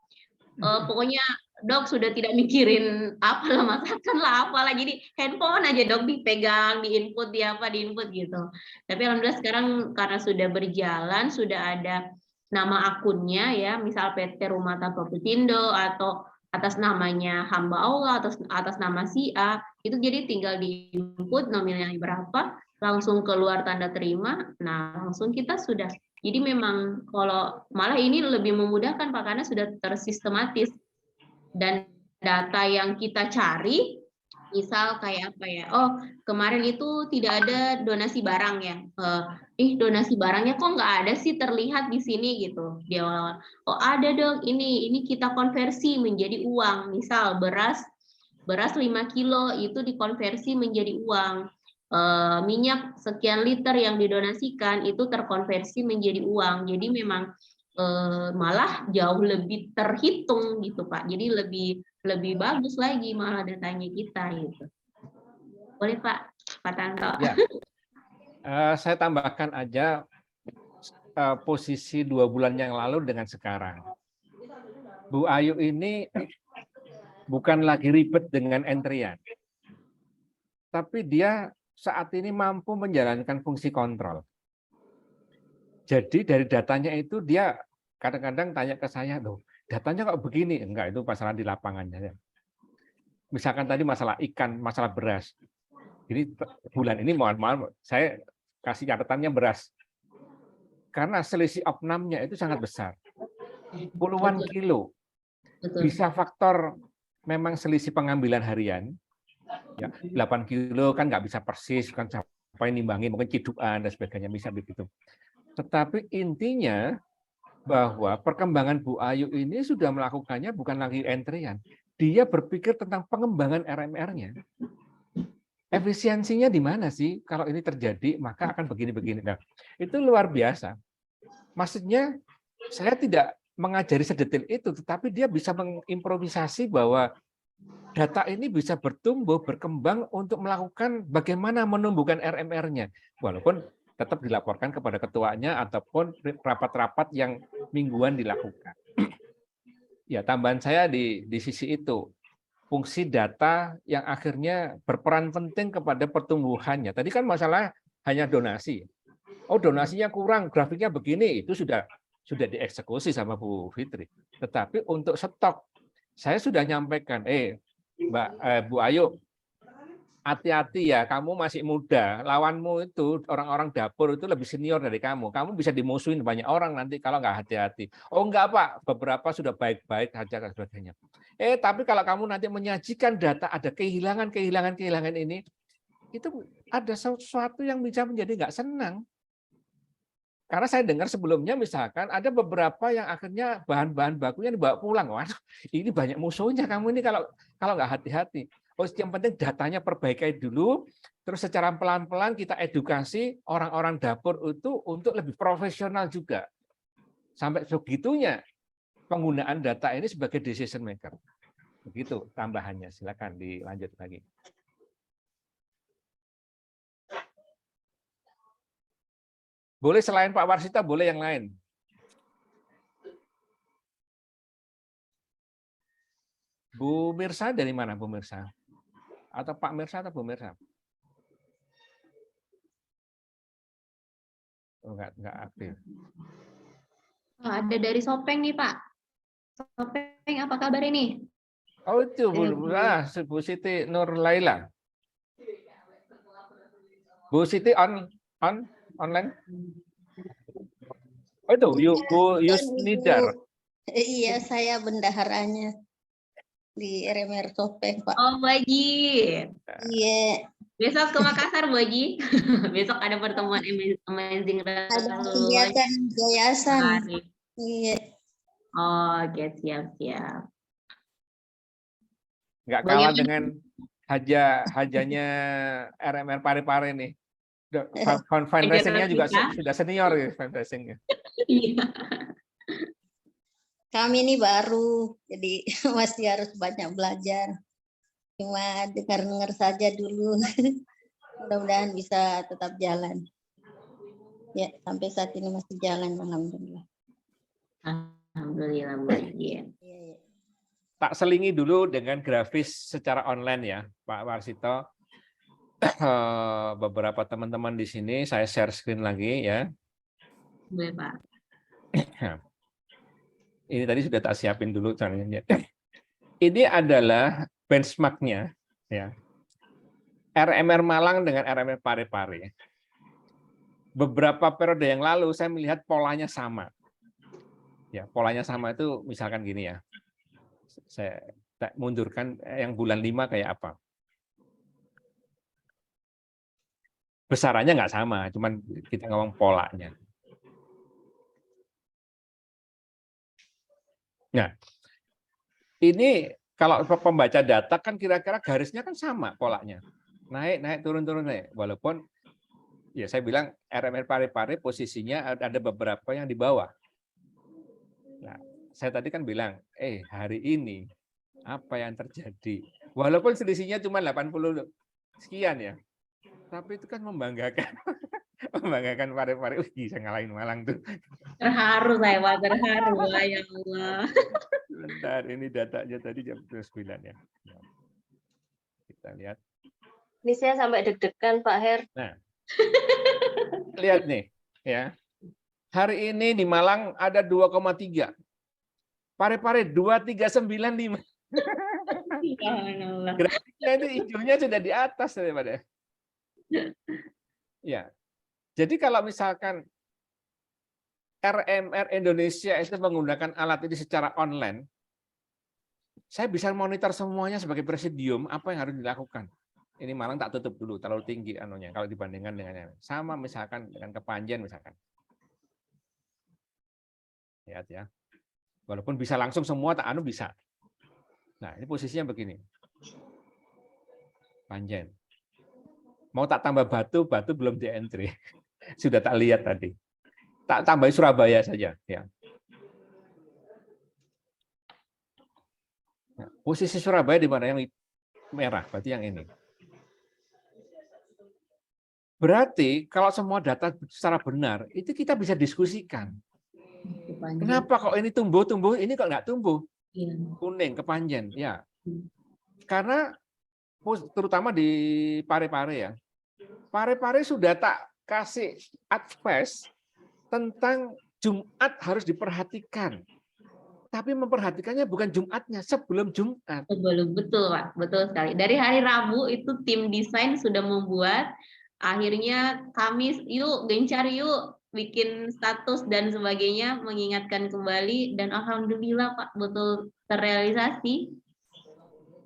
pokoknya Dok sudah tidak mikirin apalah masakan lah apalah, jadi handphone aja Dok dipegang, diinput diinput gitu. Tapi alhamdulillah sekarang karena sudah berjalan, sudah ada nama akunnya ya, misal PT Rumata Propertindo atau atas namanya hamba Allah, atas nama si A, itu jadi tinggal diinput nominalnya berapa, langsung keluar tanda terima, nah langsung kita sudah. Jadi memang kalau malah ini lebih memudahkan Pak karena sudah tersistematis, dan data yang kita cari misal kayak apa ya, oh kemarin itu tidak ada donasi barang ya, donasi barangnya kok nggak ada sih terlihat di sini gitu di awal. Oh ada dong, ini kita konversi menjadi uang, misal beras 5 kilo itu dikonversi menjadi uang, minyak sekian liter yang didonasikan itu terkonversi menjadi uang. Jadi memang malah jauh lebih terhitung gitu Pak. Jadi lebih bagus lagi malah datanya kita gitu. Boleh Pak Tanto. Ya, saya tambahkan aja posisi 2 bulan yang lalu dengan sekarang. Bu Ayu ini bukan lagi ribet dengan antrian, tapi dia saat ini mampu menjalankan fungsi kontrol. Jadi dari datanya itu dia kadang-kadang tanya ke saya, loh datanya kok begini? Enggak, itu masalah di lapangannya. Misalkan tadi masalah ikan, masalah beras. Ini bulan ini mohon maaf, saya kasih catatannya beras. Karena selisih opnamnya itu sangat besar. Puluhan kilo. Bisa faktor memang selisih pengambilan harian. Ya, 8 kilo kan nggak bisa persis, kan sampai nimbangi mungkin cidukan dan sebagainya, bisa begitu. Tetapi intinya bahwa perkembangan Bu Ayu ini sudah melakukannya bukan lagi antrian. Dia berpikir tentang pengembangan RMR-nya. Efisiensinya di mana sih? Kalau ini terjadi, maka akan begini-begini. Nah, itu luar biasa. Maksudnya, saya tidak mengajari sedetail itu, tetapi dia bisa mengimprovisasi bahwa data ini bisa bertumbuh, berkembang untuk melakukan bagaimana menumbuhkan RMR-nya. Walaupun tetap dilaporkan kepada ketuanya ataupun rapat-rapat yang mingguan dilakukan. Ya, tambahan saya di sisi itu. Fungsi data yang akhirnya berperan penting kepada pertumbuhannya. Tadi kan masalah hanya donasi. Oh, donasinya kurang, grafiknya begini, itu sudah dieksekusi sama Bu Fitri. Tetapi untuk stok, saya sudah nyampaikan, Bu Ayu, hati-hati ya, kamu masih muda, lawanmu itu orang-orang dapur itu lebih senior dari kamu. Kamu bisa dimusuhin banyak orang nanti kalau nggak hati-hati. Oh enggak Pak, beberapa sudah baik-baik saja dan sebagainya. Tapi kalau kamu nanti menyajikan data ada kehilangan ini, itu ada sesuatu yang bisa menjadi nggak senang. Karena saya dengar sebelumnya misalkan ada beberapa yang akhirnya bahan-bahan bakunya dibawa pulang. Waduh, ini banyak musuhnya kamu ini kalau nggak hati-hati. Oh, yang penting datanya perbaiki dulu, terus secara pelan-pelan kita edukasi orang-orang dapur itu untuk lebih profesional juga. Sampai segitunya penggunaan data ini sebagai decision maker. Begitu tambahannya, silakan dilanjut lagi. Boleh selain Pak Warsita, boleh yang lain. Bu Mirsa dari mana Bu Mirsa? Atau Pak Mirsa atau Bu Mirsa? Oh, enggak aktif. Ada dari Sopeng nih Pak. Topeng, apa kabar ini? Oh itu Bu Siti Nur Laila. Bu Siti online. Oh itu Bu Yusnidar. Iya, saya bendaharanya di RMR Topeng, Pak. Oh, Bu Haji. Iya, Besok ke Makassar, Bu Haji. Besok ada pertemuan Amazing ada Revolution. kegiatan yayasan. Hari. Iya, Oh, oke, siap-siap. Nggak kalah dengan hajanya RMR Parepare nih. Fundraising-nya juga sudah senior ya fundraising-nya. Iya. kami ini baru, jadi masih harus banyak belajar. Cuma dengar-dengar saja dulu. Mudah-mudahan bisa tetap jalan. Ya, sampai saat ini masih jalan, alhamdulillah. Alhamdulillah, Bu Haji. Iya, iya. Tak selingi dulu dengan grafis secara online ya, Pak Warsito. Beberapa teman-teman di sini saya share screen lagi ya. Boleh, Pak. Ini tadi sudah tak siapin dulu caranya. Ini adalah benchmark-nya ya. RMR Malang dengan RMR Parepare. Beberapa periode yang lalu saya melihat polanya sama. Ya, polanya sama itu misalkan gini ya. Saya mundurkan yang bulan 5 kayak apa. Besarannya nggak sama, cuman kita ngomong polanya. Nah, ini kalau pembaca data kan kira-kira garisnya kan sama polanya. Naik, turun, naik. Walaupun ya saya bilang RMR Parepare posisinya ada beberapa yang di bawah. Nah, saya tadi kan bilang, hari ini apa yang terjadi? Walaupun selisihnya cuma 80 sekian ya. Tapi itu kan membanggakan. Membanggakan Parepare. Bisa ngalahin Malang tuh. Terharu saya, Pak. Terharu, ya Allah. Bentar, ini datanya tadi jam 9 ya. Kita lihat. Ini saya sampai deg-degan, Pak Her. Nah, lihat nih, ya. Hari ini di Malang ada 2,3. Parepare 2,395. Grafiknya itu hijaunya sudah di atas daripada. Ya. Jadi kalau misalkan RMR Indonesia itu menggunakan alat ini secara online, saya bisa monitor semuanya sebagai presidium apa yang harus dilakukan. Ini Malang tak tutup dulu, terlalu tinggi anunya kalau dibandingkan dengan yang sama misalkan dengan Kepanjen misalkan. Lihat ya. Walaupun bisa langsung semua tak bisa. Nah, ini posisinya begini. Panjen. Mau tak tambah batu belum di entry. Sudah tak lihat tadi. Tak tambah Surabaya saja ya. Nah, posisi Surabaya di mana yang merah, berarti yang ini. Berarti kalau semua data secara benar, itu kita bisa diskusikan. Kenapa kok ini tumbuh, ini kok nggak tumbuh? Kuning, Kepanjen, ya. Karena terutama di Parepare ya. Parepare sudah tak kasih advice tentang Jumat harus diperhatikan. Tapi memperhatikannya bukan Jumatnya, sebelum Jumat. Betul, Pak. Betul sekali. Dari hari Rabu itu tim desain sudah membuat, akhirnya Kamis, yuk gencar yuk, bikin status dan sebagainya, mengingatkan kembali, dan alhamdulillah Pak, betul terrealisasi.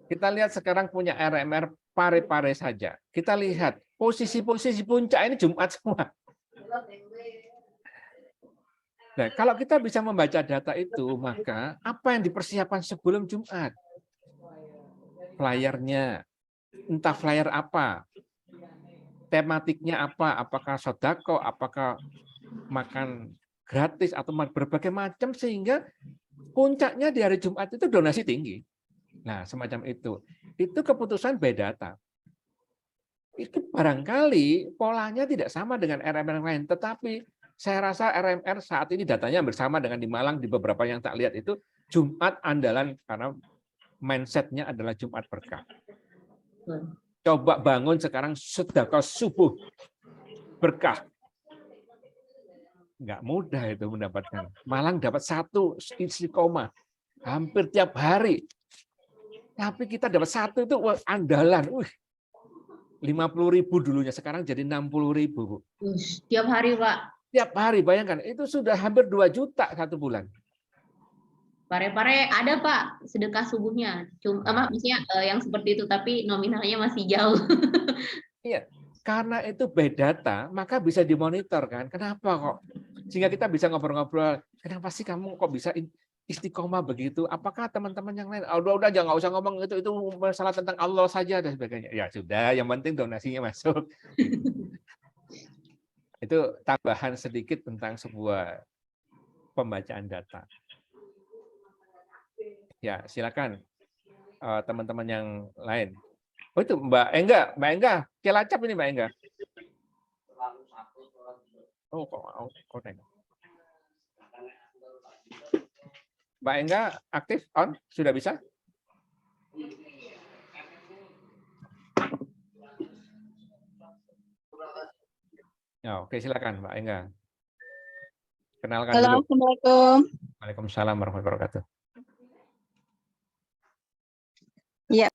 Kita lihat sekarang punya RMR Parepare saja. Kita lihat posisi-posisi puncak ini Jumat semua. Nah, kalau kita bisa membaca data itu, maka apa yang dipersiapkan sebelum Jumat? Flyernya, entah flyer apa, tematiknya apa, apakah sodako, apakah makan gratis, atau berbagai macam, sehingga puncaknya di hari Jumat itu donasi tinggi. Nah, semacam itu. Itu keputusan by data. Itu barangkali polanya tidak sama dengan RMR lain, tetapi saya rasa RMR saat ini datanya bersama dengan di Malang, di beberapa yang tak lihat itu Jumat andalan, karena mindset-nya adalah Jumat berkah. Coba bangun sekarang sedekah subuh berkah. Nggak mudah itu mendapatkan. Malang dapat 1 istiqomah. hampir tiap hari. Tapi kita dapat satu itu wah, andalan. 50.000 dulunya, sekarang jadi 60.000, Bu. Tiap hari, Pak. Tiap hari, bayangkan, itu sudah hampir 2 juta satu bulan. Pare-pare ada, Pak, sedekah subuhnya. Cuma maksudnya yang seperti itu, tapi nominalnya masih jauh. Iya, karena itu by data, maka bisa dimonitor kan. Kenapa kok? Sehingga kita bisa ngobrol-ngobrol, kenapa sih kamu kok bisa istiqomah begitu? Apakah teman-teman yang lain, udah jangan nggak usah ngomong itu masalah tentang Allah saja dan sebagainya. Ya sudah, yang penting donasinya masuk. Itu tambahan sedikit tentang sebuah pembacaan data. Ya, silakan teman-teman yang lain. Oh itu Mbak Engga, Cilacap ini Mbak Engga. Oh kok nengok. Mbak Engga aktif on, sudah bisa? Ya, oke silakan Mbak Engga. Kenalkan dulu. Assalamualaikum. Waalaikumsalam warahmatullahi wabarakatuh. Iya.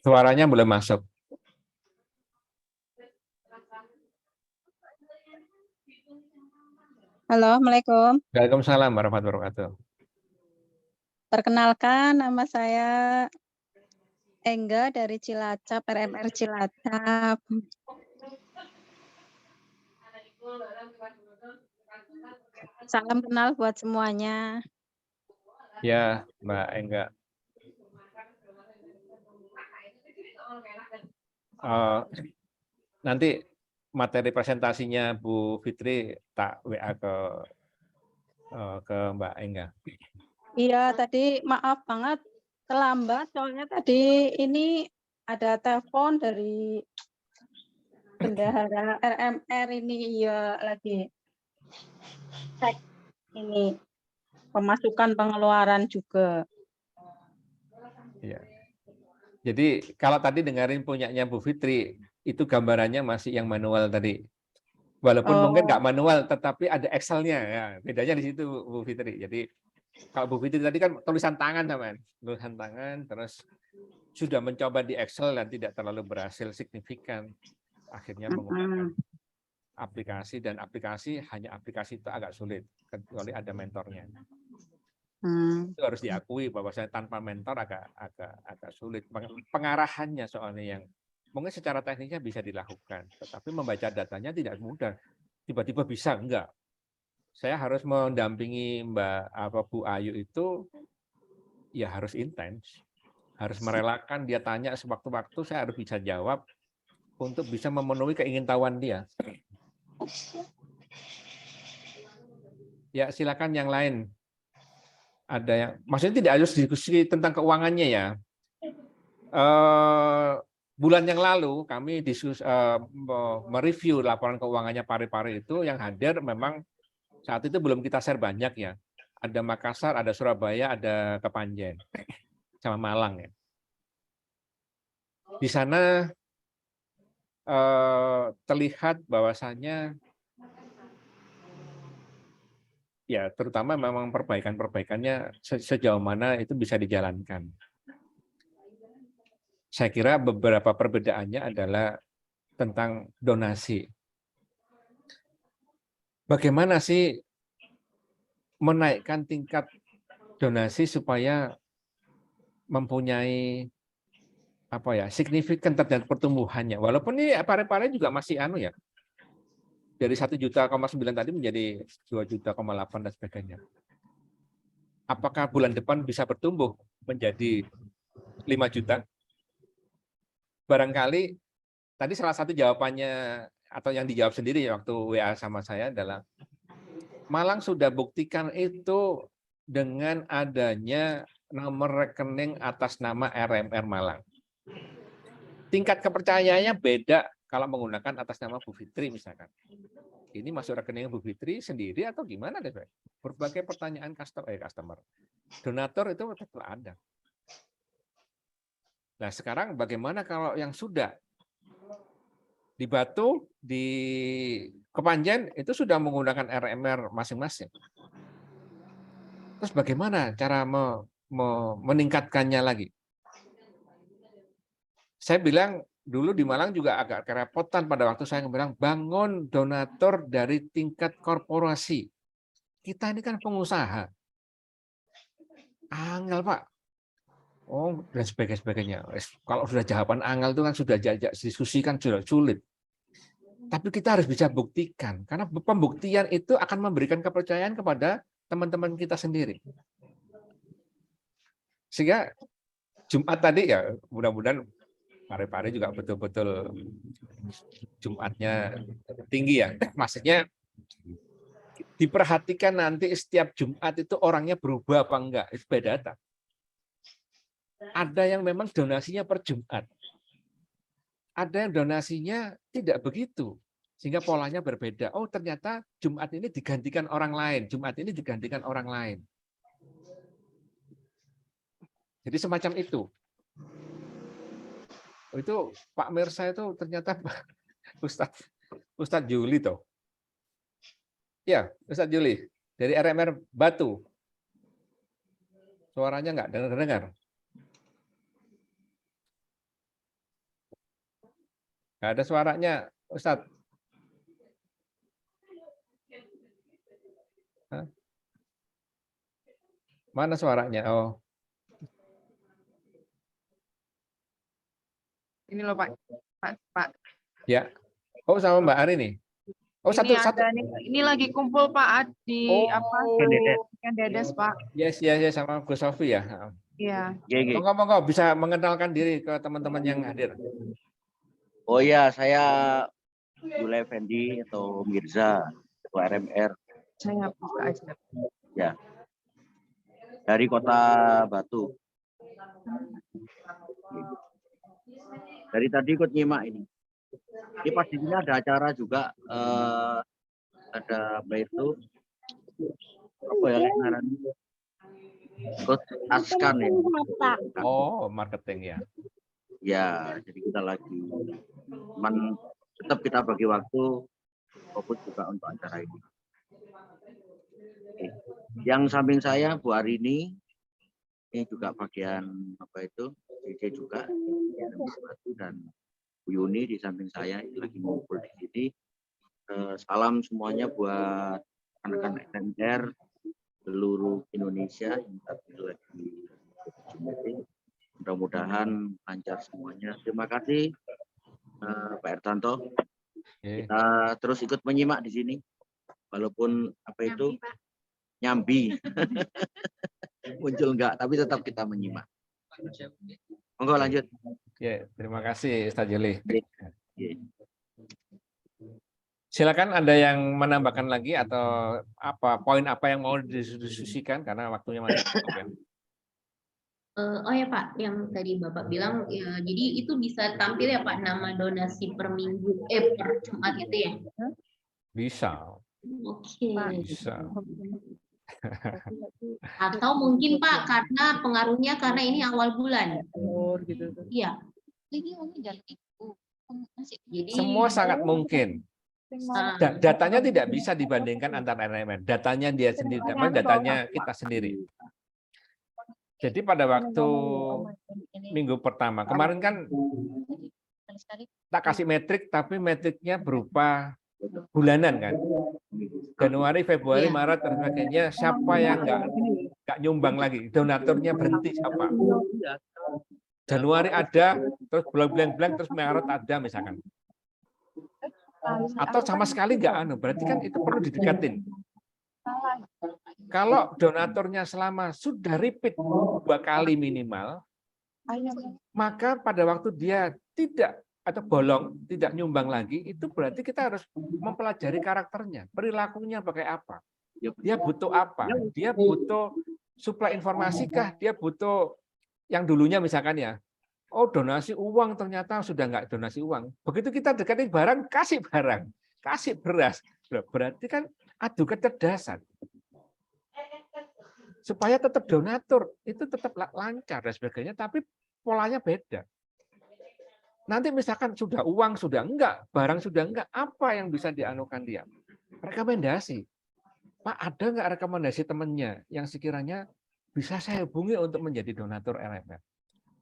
Suaranya belum masuk. Halo, Assalamualaikum. Waalaikumsalam warahmatullahi wabarakatuh. Perkenalkan, nama saya Engga dari Cilacap, RMR Cilacap. Salam kenal buat semuanya. Ya, Mbak Engga. Nanti materi presentasinya Bu Fitri tak WA ke Mbak Engga. Iya, tadi maaf banget terlambat, soalnya tadi ini ada telepon dari bendahara RMR ini, ya lagi cek ini pemasukan pengeluaran juga. Iya. Jadi kalau tadi dengerin punyanya Bu Fitri, itu gambarannya masih yang manual tadi. Walaupun mungkin nggak manual, tetapi ada Excel-nya. Ya, bedanya di situ Bu Fitri. Jadi kalau Bu Fitri tadi kan tulisan tangan, teman. Tulisan tangan, terus sudah mencoba di Excel dan tidak terlalu berhasil signifikan. Akhirnya menggunakan aplikasi, dan hanya aplikasi itu agak sulit, kecuali ada mentornya. Itu harus diakui bahwa saya tanpa mentor agak sulit. Pengarahannya soalnya yang mungkin secara teknisnya bisa dilakukan, tetapi membaca datanya tidak mudah. Tiba-tiba bisa, enggak. Saya harus mendampingi Bu Ayu itu ya harus intens, harus merelakan dia tanya sewaktu-waktu, saya harus bisa jawab untuk bisa memenuhi keingintahuan dia. Ya silakan yang lain. Ada yang, maksudnya tidak harus diskusi tentang keuangannya ya. Bulan yang lalu kami mereview laporan keuangannya Pare-Pare itu, yang hadir memang saat itu belum kita share banyak ya. Ada Makassar, ada Surabaya, ada Kepanjen, sama Malang ya. Di sana terlihat bahwasannya ya terutama memang perbaikannya sejauh mana itu bisa dijalankan. Saya kira beberapa perbedaannya adalah tentang donasi. Bagaimana sih menaikkan tingkat donasi supaya mempunyai signifikan terhadap pertumbuhannya. Walaupun ini Pare-Pare juga masih ya. Dari 1,9 juta tadi menjadi 2,8 juta dan sebagainya. Apakah bulan depan bisa bertumbuh menjadi 5 juta? Barangkali tadi salah satu jawabannya atau yang dijawab sendiri waktu WA sama saya adalah Malang sudah buktikan itu dengan adanya nomor rekening atas nama RMR Malang. Tingkat kepercayaannya beda kalau menggunakan atas nama Bu Fitri misalkan. Ini masuk rekening Bu Fitri sendiri atau gimana deh? Berbagai pertanyaan customer. Donatur itu tetap ada. Nah sekarang bagaimana kalau yang sudah Di Batu, di Kepanjen itu sudah menggunakan RMR masing-masing. Terus bagaimana cara meningkatkannya lagi? Saya bilang dulu di Malang juga agak kerepotan pada waktu saya bilang bangun donatur dari tingkat korporasi. Kita ini kan pengusaha. Angel, Pak. Oh, dan sebagainya. Kalau sudah jawaban angel itu kan sudah jajak diskusi kan sudah sulit. Tapi kita harus bisa buktikan, karena pembuktian itu akan memberikan kepercayaan kepada teman-teman kita sendiri. Sehingga Jumat tadi ya mudah-mudahan Pare-Pare juga betul-betul Jumatnya tinggi ya. Maksudnya diperhatikan nanti setiap Jumat itu orangnya berubah apa enggak, itu beda data. Ada yang memang donasinya per Jumat. Ada yang donasinya tidak begitu. Sehingga polanya berbeda. Oh, ternyata Jumat ini digantikan orang lain. Jumat ini digantikan orang lain. Jadi semacam itu. Itu Pak Mirsa itu ternyata Ustadz Juli toh. Ya, Ustadz Juli dari RMR Batu. Suaranya nggak dengar. Nggak ada suaranya, Ustadz. Hah? Mana suaranya? Oh. Ini loh Pak. Pak. Ya. Oh, sama Mbak Ari nih. Oh, Ini satu. Ini lagi kumpul Pak di Kendedes Pak. Yes, sama Gus Sofi ya. Iya. Monggo bisa mengenalkan diri ke teman-teman yang hadir. Oh ya, saya Yule Fendi atau Mirza, ketua RMR. Saya buka aja. Ya. Dari Kota Batu. Dari tadi ikut nyimak ini. Ini pas di sini ada acara juga, ada apa itu? Apa ya ngarannya? Coach Askan ya. Oh, marketing ya. Ya, jadi kita lagi, cuman tetap kita bagi waktu fokus juga untuk acara ini. Oke. Yang samping saya Bu Arini, ini juga bagian apa itu, DJ juga, dan Bu Yuni di samping saya ini lagi ngumpul di sini. Salam semuanya buat rekan-rekan RMR seluruh Indonesia yang lagi meeting. Mudah-mudahan lancar semuanya. Terima kasih Pak Ertanto. Kita terus ikut menyimak di sini. Walaupun apa itu nyambi. Muncul enggak, tapi tetap kita menyimak. Monggo lanjut. Ya, terima kasih Ustadz Juli. Ya. Silakan ada yang menambahkan lagi atau poin apa yang mau didiskusikan karena waktunya masih cukup ya. Oh ya Pak, yang tadi Bapak bilang, ya, jadi itu bisa tampil ya Pak nama donasi per minggu, per Jumat itu ya? Bisa. Oke. Bisa. Atau mungkin Pak karena pengaruhnya karena ini awal bulan. Gitu. Iya. Jadi semua sangat mungkin. Datanya tidak bisa dibandingkan antar RMR. Datanya dia sendiri, datanya kita sendiri. Jadi pada waktu minggu pertama, kemarin kan tak kasih metrik, tapi metriknya berupa bulanan kan. Januari, Februari, Maret, dan sebagainya, siapa yang nggak nyumbang lagi, donaturnya berhenti siapa. Januari ada, terus bulan-bulan, terus Maret ada misalkan. Atau sama sekali nggak berarti kan itu perlu didekatin. Kalau donaturnya selama sudah repeat 2 kali minimal, maka pada waktu dia tidak atau bolong, tidak nyumbang lagi, itu berarti kita harus mempelajari karakternya, perilakunya pakai apa. Dia butuh apa? Dia butuh suplai informasi kah? Dia butuh yang dulunya misalkan ya, oh donasi uang ternyata sudah nggak donasi uang. Begitu kita dekatin barang, kasih beras. Berarti kan adu kecerdasan. Supaya tetap donatur, itu tetap lancar dan sebagainya, tapi polanya beda. Nanti misalkan sudah uang, sudah enggak, barang sudah enggak, apa yang bisa dianukan dia? Rekomendasi. Pak, ada enggak rekomendasi temannya yang sekiranya bisa saya hubungi untuk menjadi donatur RMR?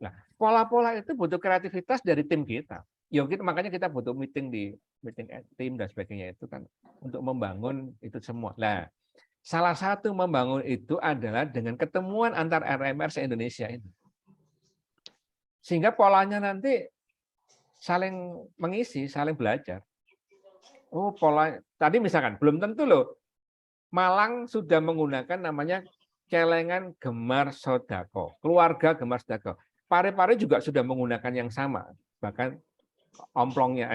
Nah, pola-pola itu butuh kreativitas dari tim kita. Ya, makanya kita butuh meeting tim dan sebagainya itu kan untuk membangun itu semua. Nah, salah satu membangun itu adalah dengan ketemuan antar RMR se-Indonesia ini. Sehingga polanya nanti saling mengisi, saling belajar. Oh, pola tadi misalkan belum tentu loh. Malang sudah menggunakan namanya celengan gemar sodako, keluarga gemar sodako. Pare-pare juga sudah menggunakan yang sama, bahkan omplongnya,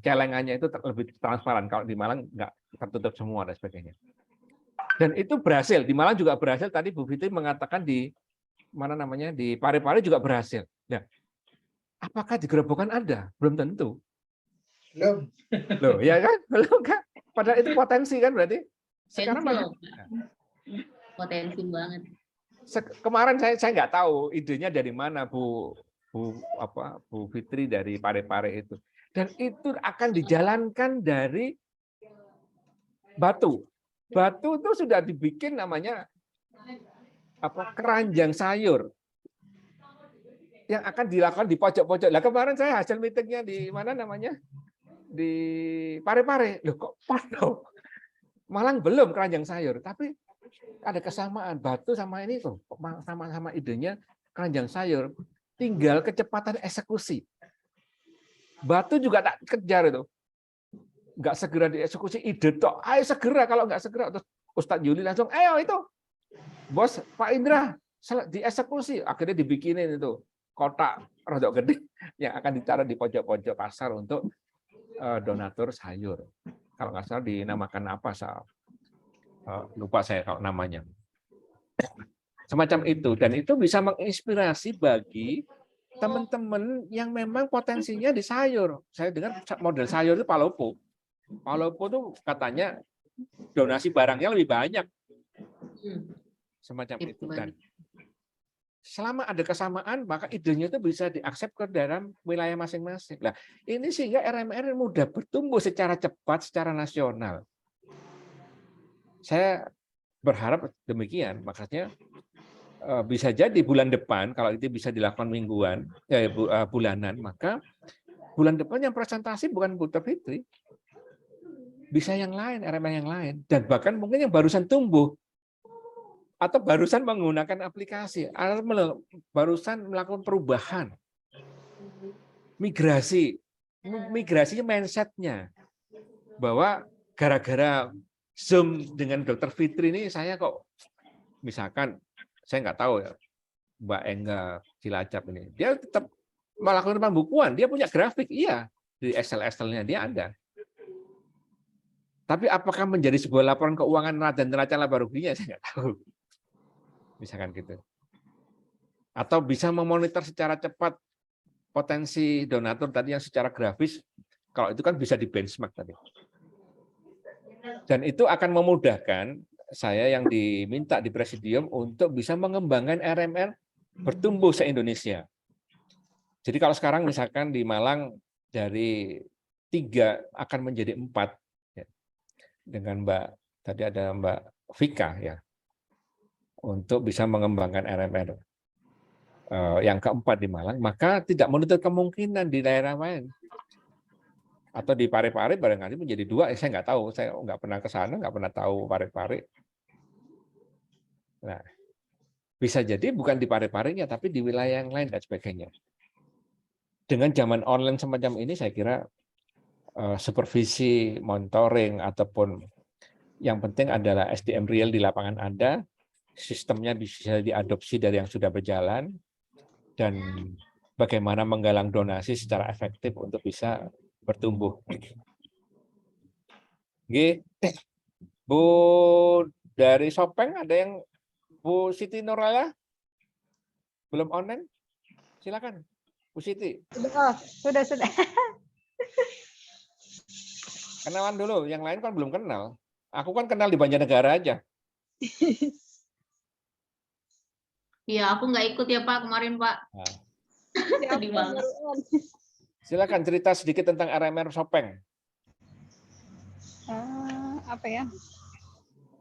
celengannya itu lebih transparan. Kalau di Malang nggak tertutup semua dan sebagainya. Dan itu berhasil. Di Malang juga berhasil. Tadi Bu Fitri mengatakan di Pare-pare juga berhasil. Nah, apakah di Gerobokan ada? Belum tentu. Belum. Loh, ya kan? Belum kan? Padahal itu potensi kan berarti. Sekarang Potensi banget. Kemarin saya nggak tahu idenya dari mana Bu Fitri dari Pare-pare itu. Dan itu akan dijalankan dari Batu. Batu itu sudah dibikin namanya keranjang sayur yang akan dilakukan di pojok-pojok. Lah kemarin saya hasil meetingnya di mana namanya? Di Pare-pare. Loh kok Pado? Malang belum keranjang sayur, tapi ada kesamaan Batu sama ini tuh, sama-sama idenya keranjang sayur. Tinggal kecepatan eksekusi. Batu juga tak kejar itu. Nggak segera dieksekusi ide tok. Ayo segera, kalau nggak segera terus Ustadz Yuli langsung, ayo itu. Bos Pak Indra dieksekusi, akhirnya dibikinin itu kotak rodok gede yang akan ditaruh di pojok-pojok pasar untuk donatur sayur. Kalau nggak salah dinamakan apa, lupa saya kalau namanya. Semacam itu, dan itu bisa menginspirasi bagi teman-teman yang memang potensinya di sayur. Saya dengar model sayur itu Palopo. Palopo itu katanya donasi barangnya lebih banyak. Semacam itu. Dan selama ada kesamaan, maka idenya itu bisa diaksep ke dalam wilayah masing-masing. Nah, ini sehingga RMR mudah bertumbuh secara cepat, secara nasional. Saya berharap demikian. Maksudnya bisa jadi bulan depan, kalau itu bisa dilakukan mingguan, bulanan, maka bulan depan yang presentasi bukan Bu Fitri, bisa yang lain, RMR yang lain, dan bahkan mungkin yang barusan tumbuh, atau barusan menggunakan aplikasi, atau barusan melakukan perubahan, migrasinya mindset-nya, bahwa gara-gara Zoom dengan Dr. Fitri ini saya kok, misalkan, saya nggak tahu ya, Mbak Engga Cilacap ini, dia tetap melakukan pembukuan, dia punya grafik, iya, di Excel-nya dia ada. Tapi apakah menjadi sebuah laporan keuangan dan neraca laba ruginya, saya nggak tahu. Misalkan gitu. Atau bisa memonitor secara cepat potensi donatur tadi yang secara grafis, kalau itu kan bisa di benchmark tadi. Dan itu akan memudahkan saya yang diminta di Presidium untuk bisa mengembangkan RMR bertumbuh se-Indonesia. Jadi kalau sekarang misalkan di Malang dari 3 akan menjadi 4, dengan tadi ada Mbak Vika ya, untuk bisa mengembangkan RMR yang keempat di Malang, maka tidak menutup kemungkinan di daerah lain atau di Pare-pare barangkali menjadi 2. Saya nggak tahu, saya nggak pernah ke sana, nggak pernah tahu Pare-pare. Nah, bisa jadi bukan di Pare-parenya, tapi di wilayah yang lain dan sebagainya. Dengan zaman online semacam ini, saya kira supervisi, monitoring, ataupun yang penting adalah SDM real di lapangan ada, sistemnya bisa diadopsi dari yang sudah berjalan, dan bagaimana menggalang donasi secara efektif untuk bisa bertumbuh. Bu dari Sopeng ada yang Bu Siti Nuraya belum online? Silakan, Bu Siti. Sudah. Kenalan dulu, yang lain kan belum kenal. Aku kan kenal di Banjarnegara aja. Iya, aku nggak ikut ya Pak kemarin Pak. Nah. Sedih banget. Silakan cerita sedikit tentang RMR Sopeng. Apa ya?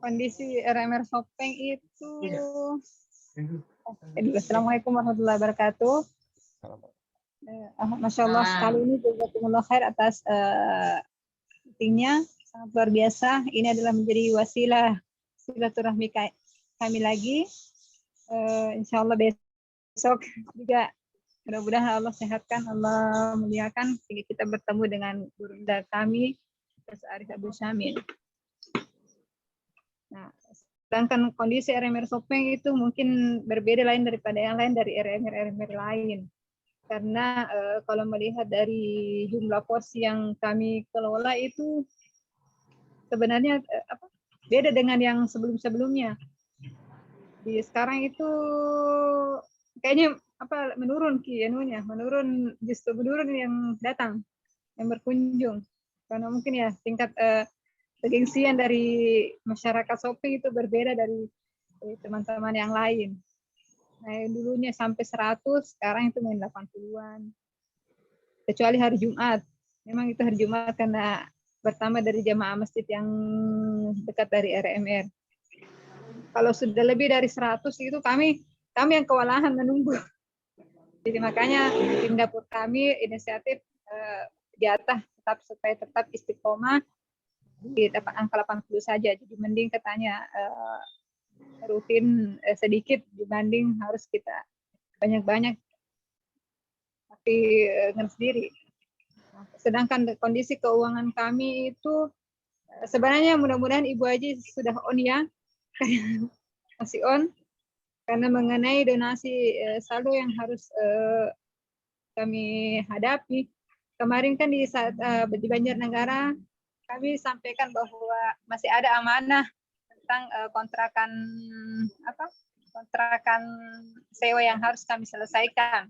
Kondisi RMR Sopeng itu. Assalamualaikum warahmatullahi wabarakatuh. Masya Allah sekali ini jazakumullah khair atas meetingnya, sangat luar biasa. Ini adalah menjadi wasilah silaturahmi kami lagi. Insya Allah besok juga mudah-mudahan Allah sehatkan, Allah muliakan sehingga kita bertemu dengan gurunda kami, Ustaz Arif Abdul Syamil. Nah, sedangkan kondisi RMR Sopeng itu mungkin berbeda lain daripada yang lain dari RMR lain. Karena kalau melihat dari jumlah pos yang kami kelola itu sebenarnya beda dengan yang sebelum-sebelumnya. Di sekarang itu kayaknya menurun justru menurun yang datang, yang berkunjung. Karena mungkin ya tingkat kegengsian dari masyarakat Sopeng itu berbeda dari teman-teman yang lain. Nah, yang dulunya sampai 100, sekarang itu main 80-an. Kecuali hari Jumat. Memang itu hari Jumat karena pertama dari jamaah masjid yang dekat dari RMR. Kalau sudah lebih dari 100 itu kami yang kewalahan menunggu. Jadi makanya tim dapur kami inisiatif jatah supaya tetap istiqomah di angka 80 saja. Jadi mending katanya rutin sedikit dibanding harus kita banyak-banyak tapi ngerti sendiri. Sedangkan kondisi keuangan kami itu sebenarnya mudah-mudahan Ibu Haji sudah on ya, masih on. Karena mengenai donasi saldo yang harus kami hadapi, kemarin kan di saat di Banjarnegara kami sampaikan bahwa masih ada amanah tentang kontrakan sewa yang harus kami selesaikan.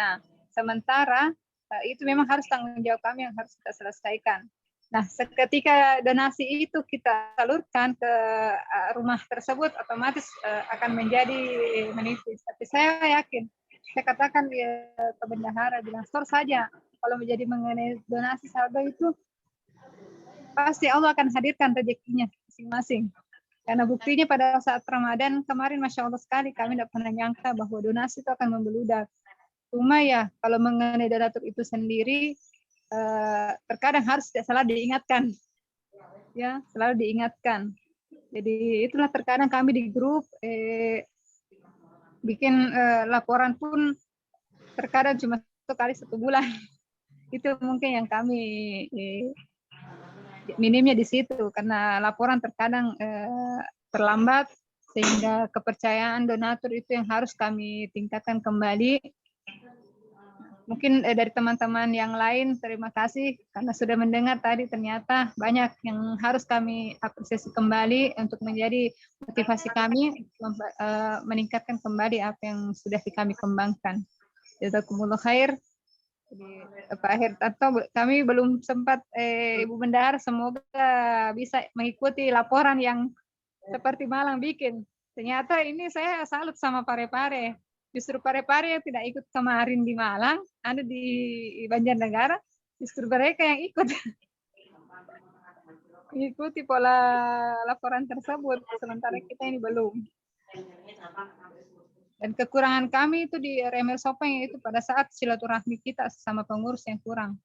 Nah, sementara itu memang harus tanggung jawab kami yang harus kita selesaikan. Nah, ketika donasi itu kita salurkan ke rumah tersebut, otomatis akan menjadi menipis. Tapi saya yakin, saya katakan ke bendahara bilang store saja. Kalau menjadi mengenai donasi saldo itu, pasti Allah akan hadirkan rezekinya masing-masing. Karena buktinya pada saat Ramadan kemarin, Masya Allah sekali, kami tidak pernah nyangka bahwa donasi itu akan membeludak. Cuma ya, kalau mengenai donatur itu sendiri, terkadang harus selalu diingatkan. Ya, selalu diingatkan. Jadi itulah terkadang kami di grup, bikin laporan pun terkadang cuma 1 kali 1 bulan. Itu mungkin yang kami minimnya di situ, karena laporan terkadang terlambat, sehingga kepercayaan donatur itu yang harus kami tingkatkan kembali. Mungkin dari teman-teman yang lain, terima kasih karena sudah mendengar tadi, ternyata banyak yang harus kami apresiasi kembali untuk menjadi motivasi kami meningkatkan kembali apa yang sudah kami kembangkan. Jazakumullah khair. Pak Hertanto, kami belum sempat, Ibu Bendahara, semoga bisa mengikuti laporan yang seperti Malang bikin. Ternyata ini saya salut sama Pare-Pare. Justru Pare-Pare yang tidak ikut kemarin di Malang, ada di Banjarnegara, justru mereka yang ikut. Mengikuti pola laporan tersebut, sementara kita ini belum. Dan kekurangan kami itu di RMR Sopeng itu pada saat silaturahmi kita sama pengurus yang kurang.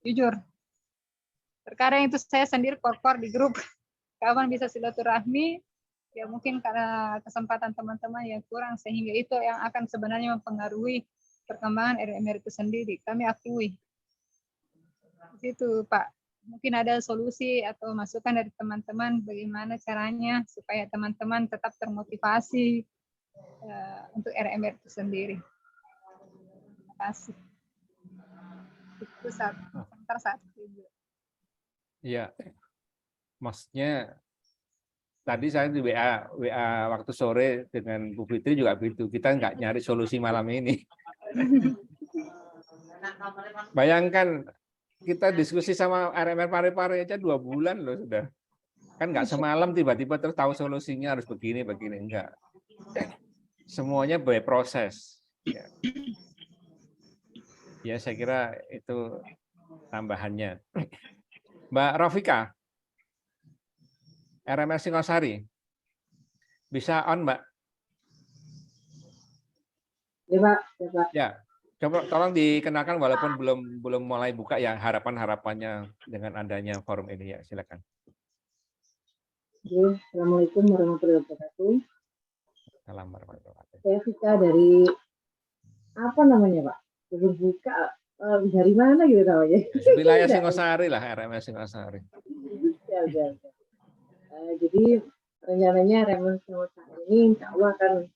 Jujur. Terkadang itu saya sendiri kor-kor di grup. Kapan bisa silaturahmi, ya mungkin karena kesempatan teman-teman yang kurang, sehingga itu yang akan sebenarnya mempengaruhi perkembangan RMR itu sendiri. Kami akui. Itu Pak. Mungkin ada solusi atau masukan dari teman-teman bagaimana caranya supaya teman-teman tetap termotivasi untuk RMR itu sendiri. Terima kasih. Itu satu. Iya, maksudnya tadi saya di WA waktu sore dengan Bu Fitri juga begitu. Kita nggak nyari solusi malam ini. Bayangkan kita diskusi sama RMR Pare-Pare aja 2 bulan loh sudah. Kan nggak semalam tiba-tiba terus tahu solusinya harus begini enggak. Semuanya by proses. Ya. Ya, saya kira itu tambahannya. Mbak Rofika, RMR Singosari, bisa on, Mbak? Ya Pak, ya Pak. Ya, coba tolong dikenalkan walaupun belum mulai buka ya, harapan-harapannya dengan adanya forum ini ya, silakan. Oke, Assalamualaikum warahmatullahi wabarakatuh. Salam warahmatullahi wabarakatuh. Saya Vika dari apa namanya Pak? Belum buka dari mana gitu namanya? Wilayah Singosari lah, RMR Singosari. Ya. Jadi rencananya RMR Singosari ini insya Allah akan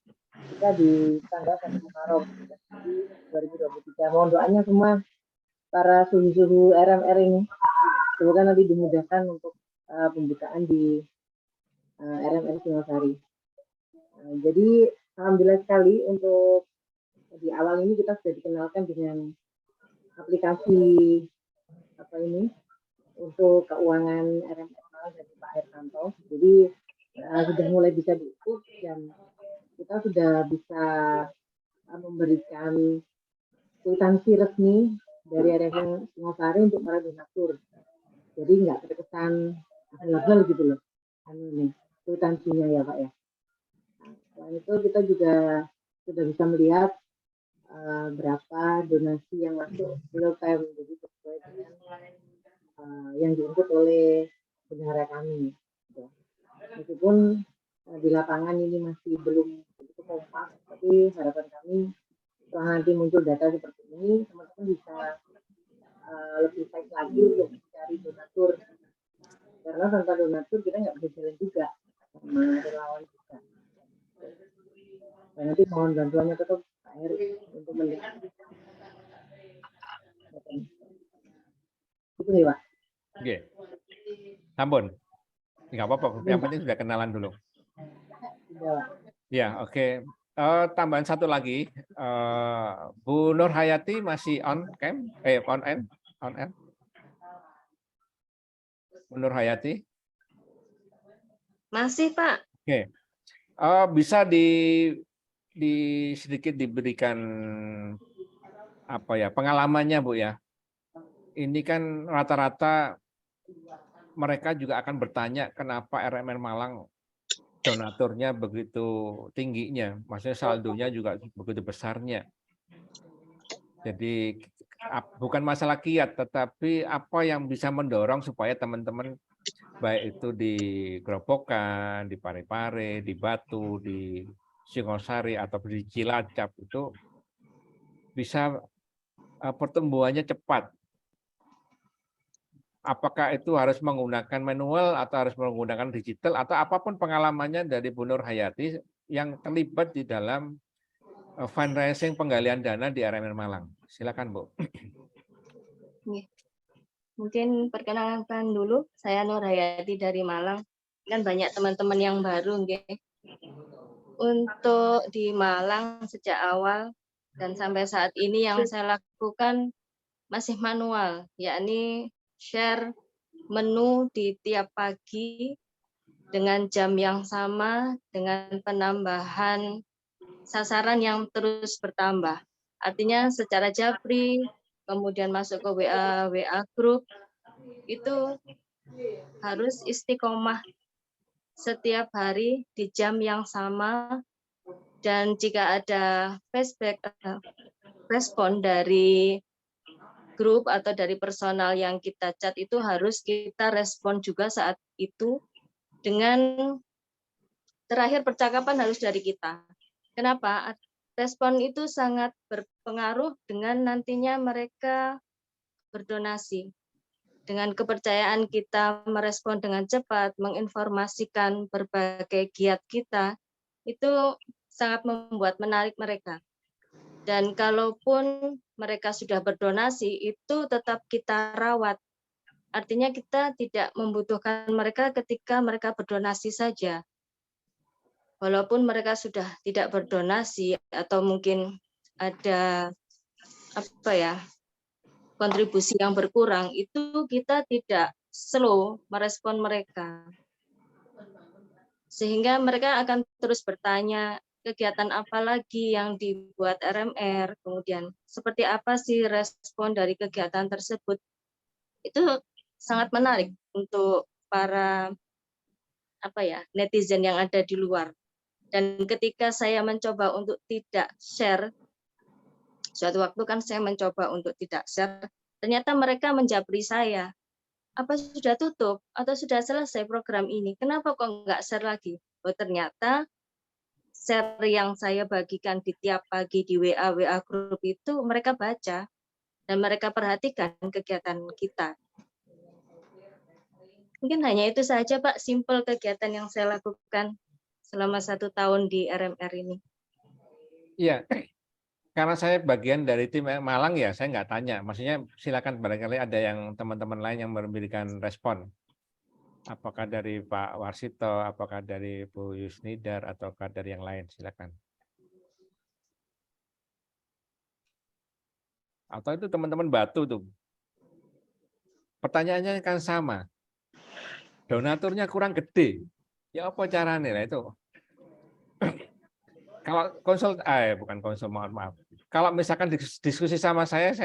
kita di tanggal 1 Muharram 2023. Mohon doanya semua para suhu-suhu RMR ini. Semoga nanti dimudahkan untuk pembukaan di RMR Singosari. Jadi alhamdulillah sekali untuk di awal ini kita sudah dikenalkan dengan aplikasi apa ini untuk keuangan RMR dari Pak Hertanto. Jadi sudah mulai bisa diukur dan kita sudah bisa memberikan kwitansi resmi dari RMR Singosari untuk para donatur. Jadi nggak terkesan legal gitu loh. Ini kwitansinya ya Pak ya. Selain itu kita juga sudah bisa melihat berapa donasi yang masuk real time, jadi sesuai dengan yang diinput oleh bendahara kami. Meskipun di lapangan ini masih belum begitu kompak, tapi harapan kami setelah nanti muncul data seperti ini, teman-teman bisa lebih baik lagi untuk mencari donatur. Karena tanpa donatur kita nggak bisa jalan juga sama relawan kita. Dan nanti mohon bantuannya tetap Pak Heri untuk melihat. Itu nih Pak. Oke. Sampun. Nggak apa-apa, yang penting sudah kenalan dulu. Ya, oke. Tambahan satu lagi, Bu Nur Hayati masih on cam, on air. Bu Nur Hayati. Masih, Pak. Oke. Bisa sedikit diberikan apa ya pengalamannya Bu ya. Ini kan rata-rata mereka juga akan bertanya kenapa RMR Malang donaturnya begitu tingginya, maksudnya saldonya juga begitu besarnya. Jadi bukan masalah kiat, tetapi apa yang bisa mendorong supaya teman-teman baik itu di Grobogan, di Parepare, di Batu, di Singosari atau di Cilacap itu bisa pertumbuhannya cepat. Apakah itu harus menggunakan manual atau harus menggunakan digital atau apapun pengalamannya dari Bu Nur Hayati yang terlibat di dalam fundraising penggalian dana di RMR Malang. Silakan Bu. Mungkin perkenalkan dulu, saya Nur Hayati dari Malang. Kan banyak teman-teman yang baru, nggih. Untuk di Malang sejak awal dan sampai saat ini yang saya lakukan masih manual, yakni share menu di tiap pagi dengan jam yang sama, dengan penambahan sasaran yang terus bertambah. Artinya secara japri, kemudian masuk ke WA group, itu harus istiqomah setiap hari di jam yang sama, dan jika ada feedback respon dari grup atau dari personal yang kita chat itu harus kita respon juga saat itu, dengan terakhir percakapan harus dari kita. Kenapa? Respon itu sangat berpengaruh dengan nantinya mereka berdonasi. Dengan kepercayaan kita merespon dengan cepat, menginformasikan berbagai giat kita, itu sangat membuat menarik mereka. Dan kalaupun mereka sudah berdonasi, itu tetap kita rawat. Artinya kita tidak membutuhkan mereka ketika mereka berdonasi saja. Walaupun mereka sudah tidak berdonasi atau mungkin ada kontribusi yang berkurang, itu kita tidak slow merespon mereka. Sehingga mereka akan terus bertanya, kegiatan apa lagi yang dibuat RMR, kemudian seperti apa sih respon dari kegiatan tersebut. Itu sangat menarik untuk para netizen yang ada di luar. Dan ketika saya mencoba untuk tidak share, suatu waktu kan saya mencoba untuk tidak share, ternyata mereka menjabri saya. Apa sudah tutup atau sudah selesai program ini? Kenapa kok nggak share lagi? Oh, ternyata share yang saya bagikan di tiap pagi di WA grup itu mereka baca dan mereka perhatikan kegiatan kita. Mungkin hanya itu saja, Pak, simple kegiatan yang saya lakukan selama 1 tahun di RMR ini. Iya, karena saya bagian dari tim Malang ya, saya nggak tanya. Maksudnya silakan, barangkali ada yang teman-teman lain yang memberikan respon. Apakah dari Pak Warsito, apakah dari Bu Yusnidar, ataukah dari yang lain, silakan. Atau itu teman-teman Batu tuh. Pertanyaannya kan sama. Donaturnya kurang gede. Ya apa caranya? Nah, itu. Kalau bukan konsul, maaf. Kalau misalkan diskusi sama saya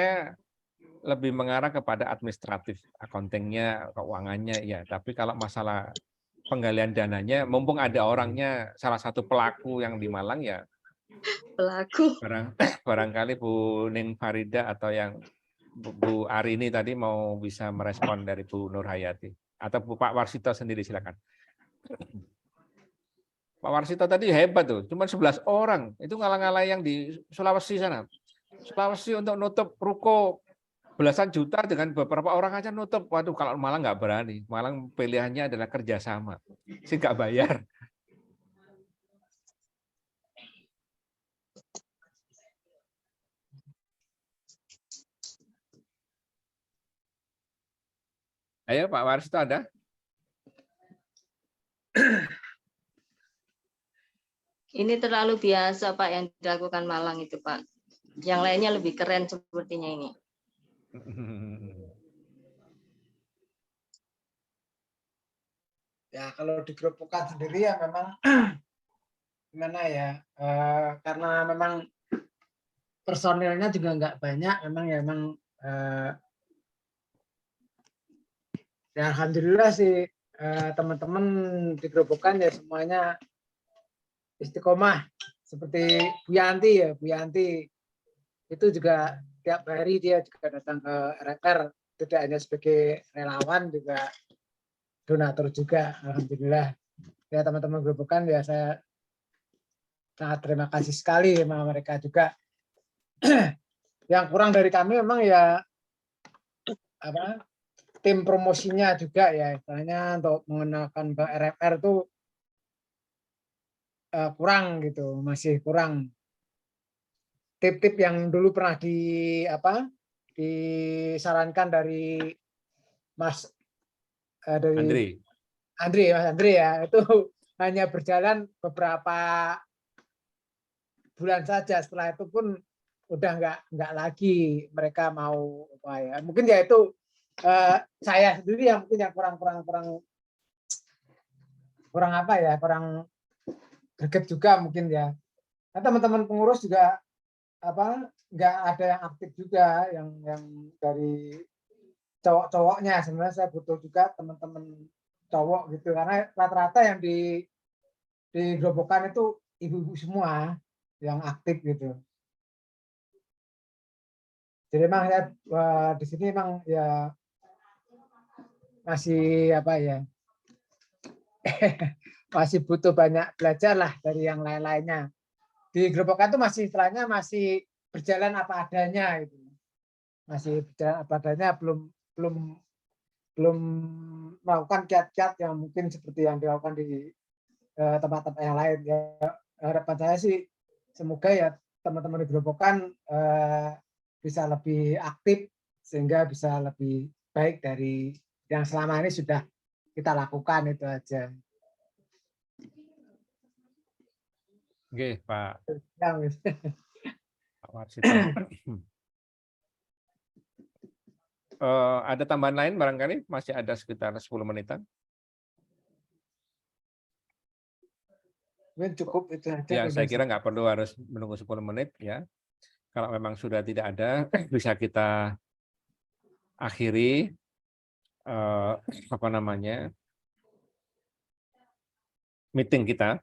lebih mengarah kepada administratif, accounting-nya, keuangannya, ya. Tapi kalau masalah penggalian dananya, mumpung ada orangnya, salah satu pelaku yang di Malang ya. Pelaku. Barangkali Bu Ning Farida atau yang Bu Arini tadi mau bisa merespon dari Bu Nur Hayati. Atau Pak Warsito sendiri, silakan. Pak Warsito tadi hebat tuh, cuma 11 orang. Itu ngalah-ngalah yang di Sulawesi sana. Sulawesi untuk nutup ruko belasan juta dengan beberapa orang aja nutup. Waduh, kalau Malang nggak berani. Malang pilihannya adalah kerjasama. Sih nggak bayar. Ayo Pak Warsito ada? Ini terlalu biasa, Pak, yang dilakukan Malang itu, Pak. Yang lainnya lebih keren sepertinya ini. Ya kalau di grup Pukat sendiri ya memang gimana ya, karena memang personilnya juga nggak banyak, memang ya alhamdulillah sih teman-teman di grup Pukat ya semuanya istiqomah. Seperti Bu Yanti ya, Bu Yanti itu juga tiap hari dia juga datang ke RMR, tidak hanya sebagai relawan, juga donatur juga, alhamdulillah. Ya teman-teman grup Pukat ya saya sangat terima kasih sekali sama mereka juga. Yang kurang dari kami memang ya tim promosinya juga ya, istilahnya untuk mengenalkan ke RMR itu kurang gitu, masih kurang. Tip-tip yang dulu pernah disarankan dari Mas dari Mas Andri ya, itu hanya berjalan beberapa bulan saja. Setelah itu pun udah nggak lagi mereka mau apa ya. Mungkin ya itu saya sendiri yang mungkin yang kurang apa ya, kurang greget juga mungkin ya. Nah, teman-teman pengurus juga nggak ada yang aktif juga, yang dari cowok-cowoknya. Sebenarnya saya butuh juga teman-teman cowok gitu, karena rata-rata yang di Grobogan itu ibu-ibu semua yang aktif gitu. Jadi memang ya di sini memang ya masih masih butuh banyak belajar lah dari yang lain-lainnya. Di Grobogan itu masih istilahnya masih berjalan apa adanya gitu. Masih berjalan apa adanya, belum melakukan kiat-kiat yang mungkin seperti yang dilakukan di tempat-tempat yang lain. Ya, harapan saya sih semoga ya teman-teman di Grobogan bisa lebih aktif sehingga bisa lebih baik dari yang selama ini sudah kita lakukan, itu aja. Oke, Pak. Pak Warsito. Ada tambahan lain barangkali? Masih ada sekitar 10 menitan. Mungkin cukup itu aja. Ya, saya kira nggak perlu harus menunggu 10 menit ya. Kalau memang sudah tidak ada, bisa kita akhiri meeting kita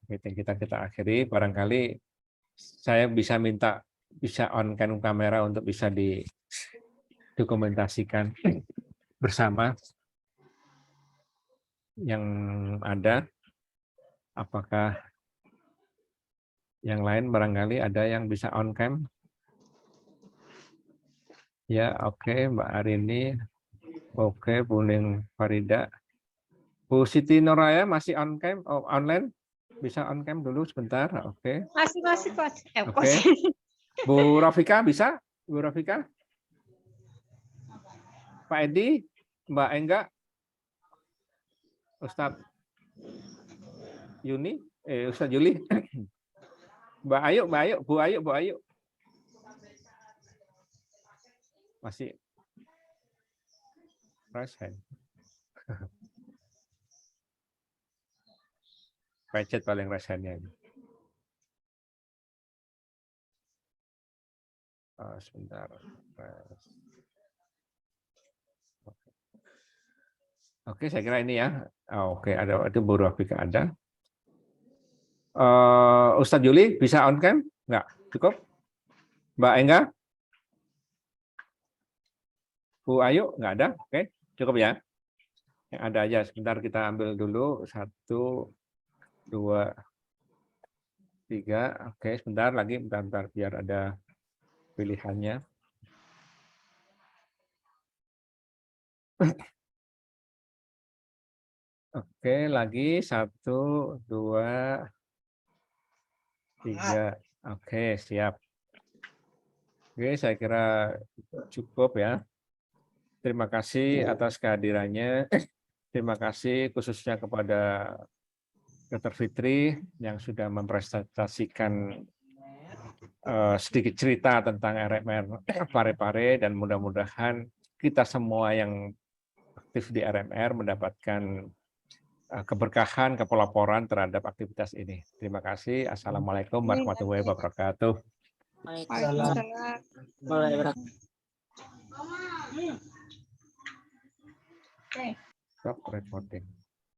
akhiri. Barangkali saya bisa minta on cam kamera untuk bisa didokumentasikan bersama yang ada. Apakah yang lain barangkali ada yang bisa on cam? Ya, oke, Mbak Arini. Oke, Bu Ning Farida. Bu Siti Nuraya masih on cam, online? Bisa on cam dulu sebentar, oke. Masih Coach. Oke. Bu Rafika bisa? Bu Rafika? Pak Edi? Mbak Engga? Ustadz Yuni? Ustadz Yuli? Mbak Ayu? Bu Ayu? Masih raise hand. Pecet paling raise hand-nya. Sebentar. Oke, saya kira ini ya. Oke, ada itu Bu Rafika ada. Ustadz Yuli bisa on cam? Enggak, cukup? Mbak Engga? Bu Ayu nggak ada? Oke, cukup ya. Yang ada aja. Sebentar kita ambil dulu 1, 2, 3. Oke, sebentar lagi, bentar biar ada pilihannya. Oke, lagi 1, 2, 3. Oke, siap. Oke, saya kira cukup ya. Terima kasih atas kehadirannya. Terima kasih khususnya kepada Dr. Fitri yang sudah mempresentasikan sedikit cerita tentang RMR Parepare, dan mudah-mudahan kita semua yang aktif di RMR mendapatkan keberkahan, kepelaporan terhadap aktivitas ini. Terima kasih. Assalamualaikum warahmatullahi wabarakatuh. Waalaikumsalam. Stop recording.